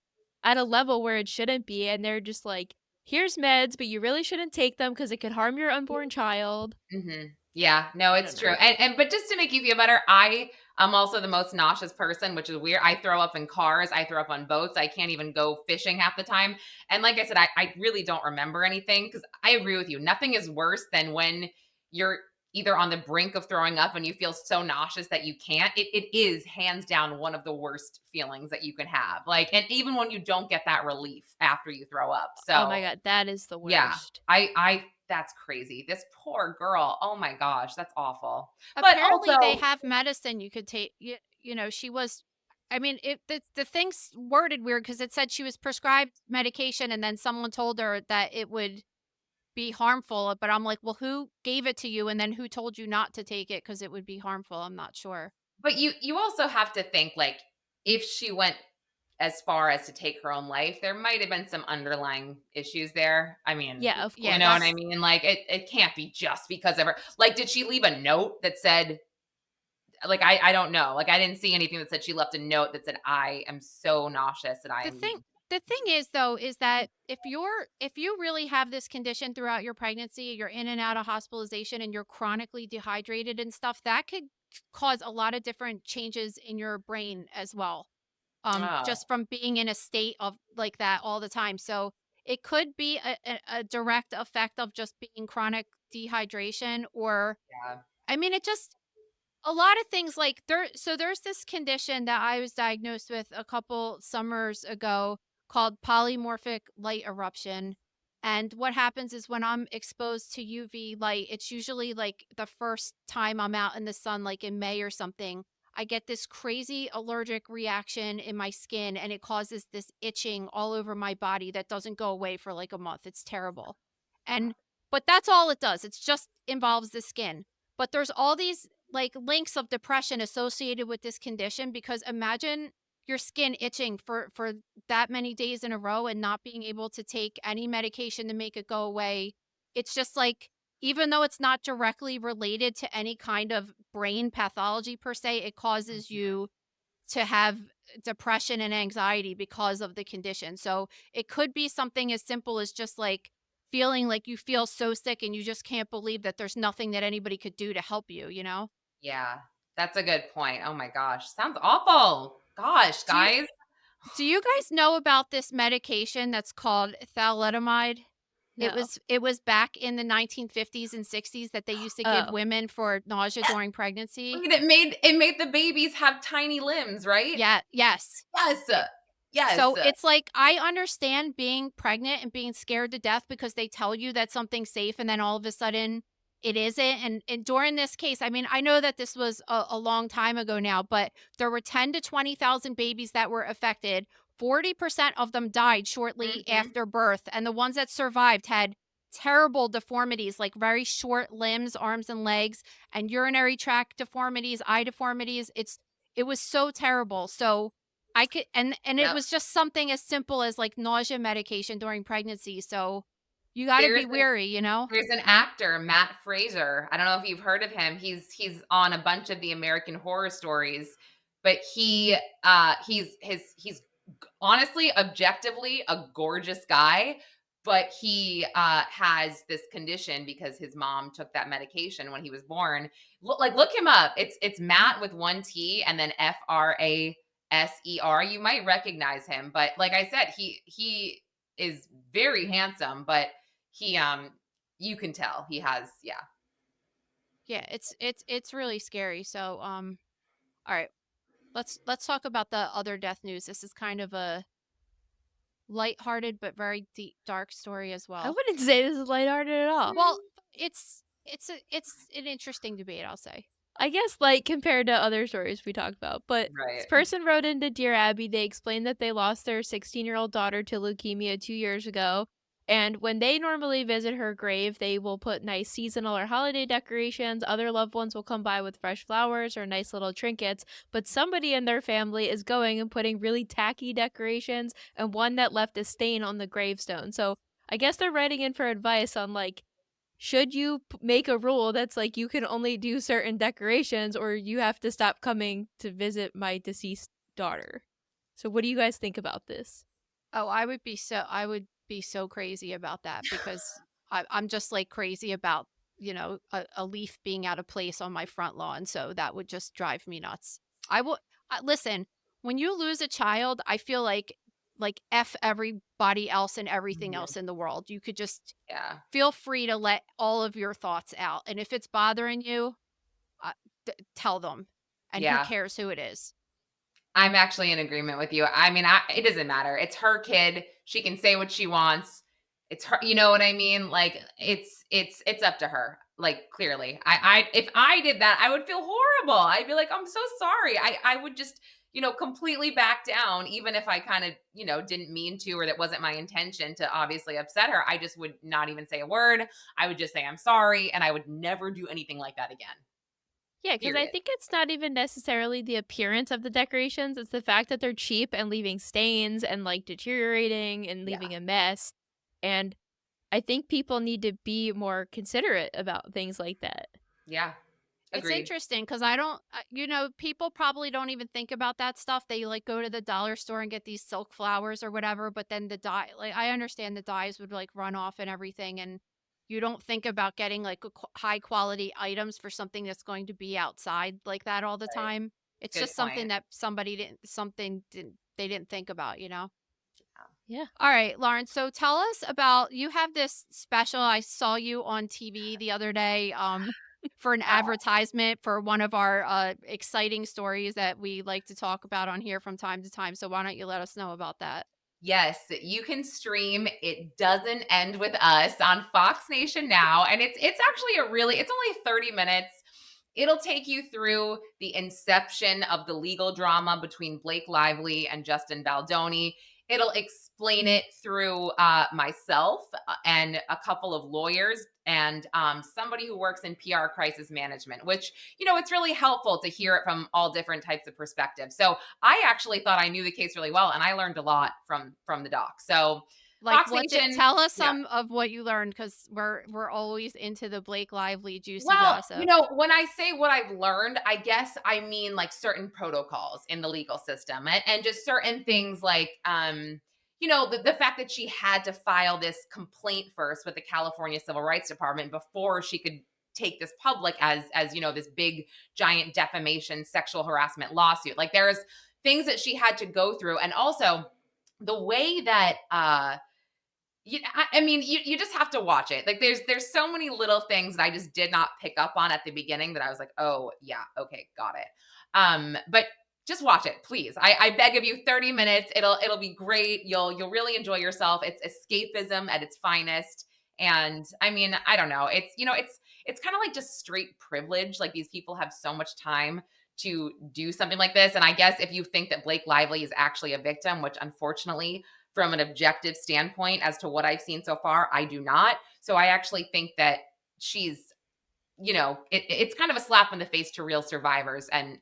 at a level where it shouldn't be. And they're just like, here's meds, but you really shouldn't take them because it could harm your unborn child. Mm-hmm. Yeah, no, it's true. And but just to make you feel better, I I'm also the most nauseous person, which is weird. I throw up in cars. I throw up on boats. I can't even go fishing half the time. And like I said, I really don't remember anything because I agree with you. Nothing is worse than when you're either on the brink of throwing up and you feel so nauseous that you can't. It is hands down one of the worst feelings that you can have. Like, and even when you don't get that relief after you throw up. Oh my So god, that is the yeah, worst. that's crazy. This poor girl. Oh my gosh, that's awful. But Apparently, they also, have medicine you could take. You know, she was. I mean, the thing's worded weird because it said she was prescribed medication, and then someone told her that it would be harmful. But I'm like, well, who gave it to you, and then who told you not to take it because it would be harmful? I'm not sure. but you also have to think like if she went as far as to take her own life, there might have been some underlying issues there. I mean, Yeah, of you Yeah, know what I course. that's mean? Like it can't be just because of her. Like, did she leave a note that said like I don't know. Like I didn't see anything that said she left a note that said, I am so nauseous that I the am thing. The thing is, though, is that if you really have this condition throughout your pregnancy, you're in and out of hospitalization, and you're chronically dehydrated and stuff, that could cause a lot of different changes in your brain as well. oh Just from being in a state of like that all the time. So it could be a direct effect of just being chronic dehydration, or yeah. I mean, it just a lot of things like there's this condition that I was diagnosed with a couple summers ago called polymorphic light eruption. And what happens is when I'm exposed to UV light, it's usually like the first time I'm out in the sun, like in May or something, I get this crazy allergic reaction in my skin, and it causes this itching all over my body that doesn't go away for like a month. It's terrible. And but that's all it does. It's just involves the skin. But there's all these like links of depression associated with this condition, because imagine your skin itching for that many days in a row and not being able to take any medication to make it go away. It's just like, even though it's not directly related to any kind of brain pathology per se, it causes you to have depression and anxiety because of the condition. So it could be something as simple as just like feeling like you feel so sick and you just can't believe that there's nothing that anybody could do to help you, you know? Yeah. That's a good point. Oh my gosh. Sounds awful. Gosh, Do you guys. do you guys know about this medication that's called thalidomide? No. It was back in the 1950s and 60s that they used to give Oh. women for nausea during pregnancy. Wait, it made the babies have tiny limbs, right? Yeah, yes. Yes. Yes. So it's like, I understand being pregnant and being scared to death because they tell you that something's safe and then all of a sudden it isn't. And during this case, I mean, I know that this was a long time ago now, but there were 10 to 20,000 babies that were affected. 40% of them died shortly Mhm. after birth. And the ones that survived had terrible deformities, like very short limbs, arms and legs, and urinary tract deformities, eye deformities. It was so terrible. So I could, and it Yep. was just something as simple as like nausea medication during pregnancy. So you got to There's be an weary, you know? there's an actor, Matt Fraser. I don't know if you've heard of him. He's on a bunch of the American Horror Stories, but he's honestly, objectively a gorgeous guy, but he has this condition because his mom took that medication when he was born. Look him up. It's Matt with one T and then Fraser. You might recognize him, but like I said, he is very handsome, but he you can tell he has Yeah, it's really scary. So all right, let's talk about the other death news. This is kind of a lighthearted but very deep dark story as I well. wouldn't say this is lighthearted at all. Well, it's an interesting debate, I'll say. I guess like compared to other stories we talked about. But right. this person wrote into Dear Abby, they explained that they lost their 16-year-old daughter to leukemia 2 years ago. And when they normally visit her grave, they will put nice seasonal or holiday decorations. Other loved ones will come by with fresh flowers or nice little trinkets. But somebody in their family is going and putting really tacky decorations and one that left a stain on the gravestone. So I guess they're writing in for advice on like, should you make a rule that's like you can only do certain decorations or you have to stop coming to visit my deceased daughter? So what do you guys think about this? Oh, I would be so crazy about that because I'm just like crazy about, you know, a leaf being out of place on my front lawn. So that would just drive me nuts. I will listen. When you lose a child, I feel like F everybody else and everything Mhm. else in the world. You could just Yeah. feel free to let all of your thoughts out. And if it's bothering you, uh, tell them. And who Yeah. cares who it is? I'm actually in agreement with you. I mean, it doesn't matter. It's her kid. She can say what she wants. It's her, you know what I mean? Like it's up to her. Like clearly. If I did that, I would feel horrible. I'd be like, "I'm so sorry." I would just, completely back down even if I kind of, didn't mean to, or that wasn't my intention to obviously upset her. I just would not even say a word. I would just say I'm sorry, and I would never do anything like that again. Yeah, because I Period. think it's not even necessarily the appearance of the decorations. It's the fact that they're cheap and leaving stains and like deteriorating and Yeah. leaving a mess. And I think people need to be more considerate about things like that. Yeah. It's Agreed. interesting because I don't, people probably don't even think about that stuff. They like go to the dollar store and get these silk flowers or whatever, but then the dye, like I understand the dyes would like run off and everything, and you don't think about getting like high quality items for something that's going to be outside like that all the Right. time. It's Good just something point. that they didn't think about, you know? Yeah. All right, Lauren. So tell us about, you have this special. I saw you on TV the other day for an advertisement for one of our exciting stories that we like to talk about on here from time to time. So why don't you let us know about that? Yes, you can stream It Doesn't End With Us on Fox Nation now. And it's actually it's only 30 minutes. It'll take you through the inception of the legal drama between Blake Lively and Justin Baldoni. It'll explain it through myself and a couple of lawyers and somebody who works in PR crisis management, which, it's really helpful to hear it from all different types of perspectives. So I actually thought I knew the case really well, and I learned a lot from the doc. So Like, Fox Nation, tell us yeah. some of what you learned, because we're always into the Blake Lively juicy Well, gossip. when I say what I've learned, I guess I mean like certain protocols in the legal system, and just certain things like, the fact that she had to file this complaint first with the California Civil Rights Department before she could take this public as this big giant defamation sexual harassment lawsuit. Like there's things that she had to go through, and also the way that I mean, you just have to watch it. Like there's so many little things that I just did not pick up on at the beginning that I was like, oh yeah, okay, got it. But just watch it, please. I beg of you, 30 minutes. It'll be great. You'll really enjoy yourself. It's escapism at its finest. And I mean, I don't know. It's kind of like just straight privilege. Like these people have so much time to do something like this. And I guess if you think that Blake Lively is actually a victim, which unfortunately from an objective standpoint as to what I've seen so far, I do not. So I actually think that she's, it's kind of a slap in the face to real survivors. And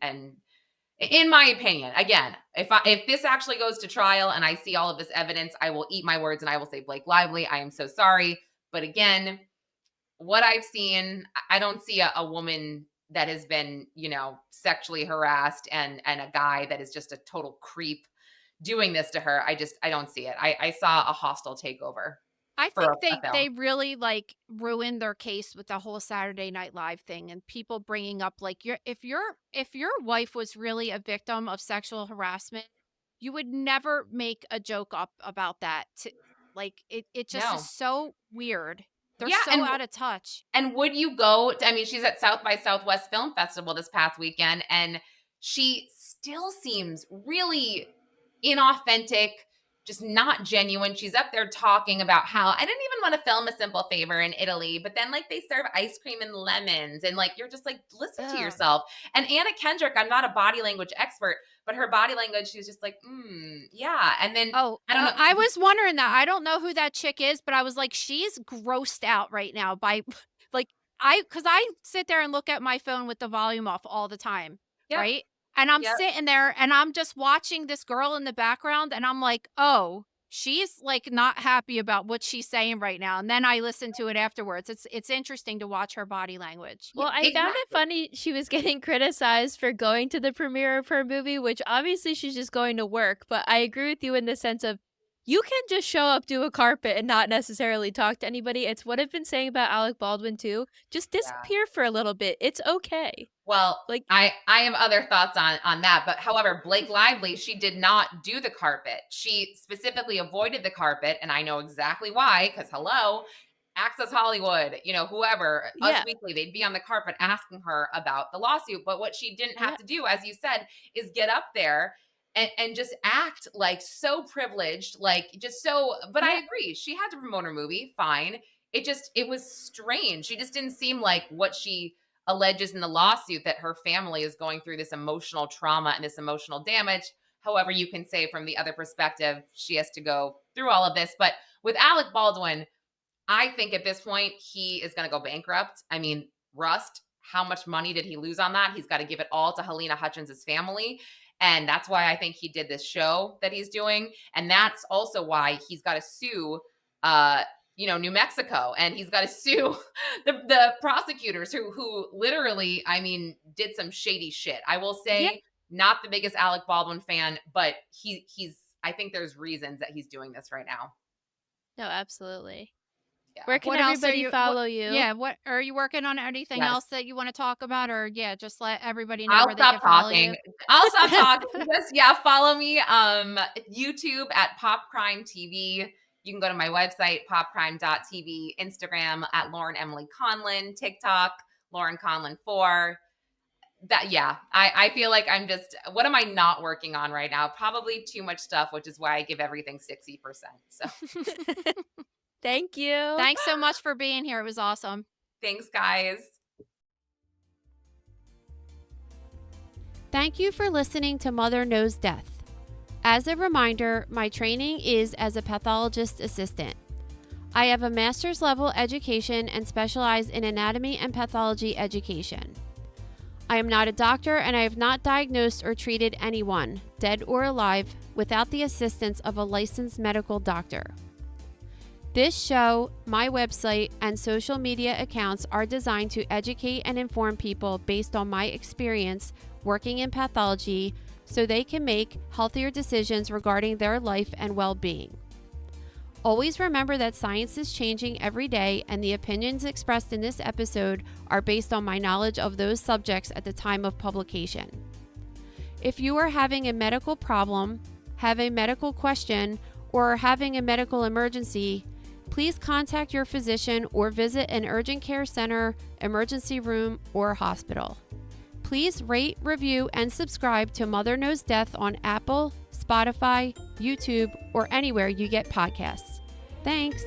in my opinion, again, if this actually goes to trial and I see all of this evidence, I will eat my words and I will say, Blake Lively, I am so sorry. But again, what I've seen, I don't see a woman that has been, sexually harassed and a guy that is just a total creep doing this to her. I don't see it. I saw a hostile takeover I for think a film. they really like ruined their case with the whole Saturday Night Live thing, and people bringing up like if your wife was really a victim of sexual harassment, you would never make a joke up about that. Like it just is No. so weird. They're Yeah, so out of touch. and would you go I mean, she's at South by Southwest Film Festival this past weekend, and she still seems really inauthentic, just not genuine. She's up there talking about how I didn't even want to film A Simple Favor in Italy, but then like they serve ice cream and lemons, and like you're just like, listen to Ugh. yourself. And Anna Kendrick, I'm not a body language expert, but her body language, she was just like, yeah. And then Oh, I don't know. I was wondering that. I don't know who that chick is, but I was like, she's grossed out right now by like because I sit there and look at my phone with the volume off all the time, Yep. right? And I'm Yep. sitting there and I'm just watching this girl in the background, and I'm like, oh, she's like not happy about what she's saying right now. And then I listen to it afterwards. It's interesting to watch her body language. Well, I Exactly. found it funny she was getting criticized for going to the premiere of her movie, which obviously she's just going to work. But I agree with you in the sense of you can just show up, do a carpet, and not necessarily talk to anybody. It's what I've been saying about Alec Baldwin too. Just disappear for a little bit. It's okay. Well, Like, I have other thoughts on that, but however, Blake Lively, she did not do the carpet. She specifically avoided the carpet, and I know exactly why, because hello, Access Hollywood, whoever, Us Yeah. Weekly, they'd be on the carpet asking her about the lawsuit. But what she didn't have Yeah. to do, as you said, is get up there and just act like so privileged, like just so, but I Yeah. agree, she had to promote her movie, fine. It was strange. She just didn't seem like what she alleges in the lawsuit, that her family is going through this emotional trauma and this emotional damage. However, you can say from the other perspective, she has to go through all of this. But with Alec Baldwin, I think at this point, he is going to go bankrupt. I mean, Rust, how much money did he lose on that? He's got to give it all to Helena Hutchins' family. And that's why I think he did this show that he's doing. And that's also why he's got to sue New Mexico, and he's got to sue the prosecutors who literally, I mean, did some shady shit. I will say, not the biggest Alec Baldwin fan, but he's I think there's reasons that he's doing this right now. No, absolutely. Yeah. Where can What else are everybody follow you? Yeah, what are you working on? Anything Yes. else that you want to talk about, or just let everybody know I'll where they can stop follow talking. you? I'll stop talking. Just follow me. YouTube at PopCrime TV. You can go to my website, popcrime.tv, Instagram at Lauren Emily Conlin, TikTok, Lauren Conlin 4. I feel like I'm just, what am I not working on right now? Probably too much stuff, which is why I give everything 60%. So Thank you. Thanks so much for being here. It was awesome. thanks, guys. Thank you for listening to Mother Knows Death. As a reminder, my training is as a pathologist assistant. I have a master's level education and specialize in anatomy and pathology education. I am not a doctor, and I have not diagnosed or treated anyone, dead or alive, without the assistance of a licensed medical doctor. This show, my website, and social media accounts are designed to educate and inform people based on my experience working in pathology, so they can make healthier decisions regarding their life and well-being. Always remember that science is changing every day, and the opinions expressed in this episode are based on my knowledge of those subjects at the time of publication. If you are having a medical problem, have a medical question, or are having a medical emergency, please contact your physician or visit an urgent care center, emergency room, or hospital. Please rate, review, and subscribe to Mother Knows Death on Apple, Spotify, YouTube, or anywhere you get podcasts. Thanks.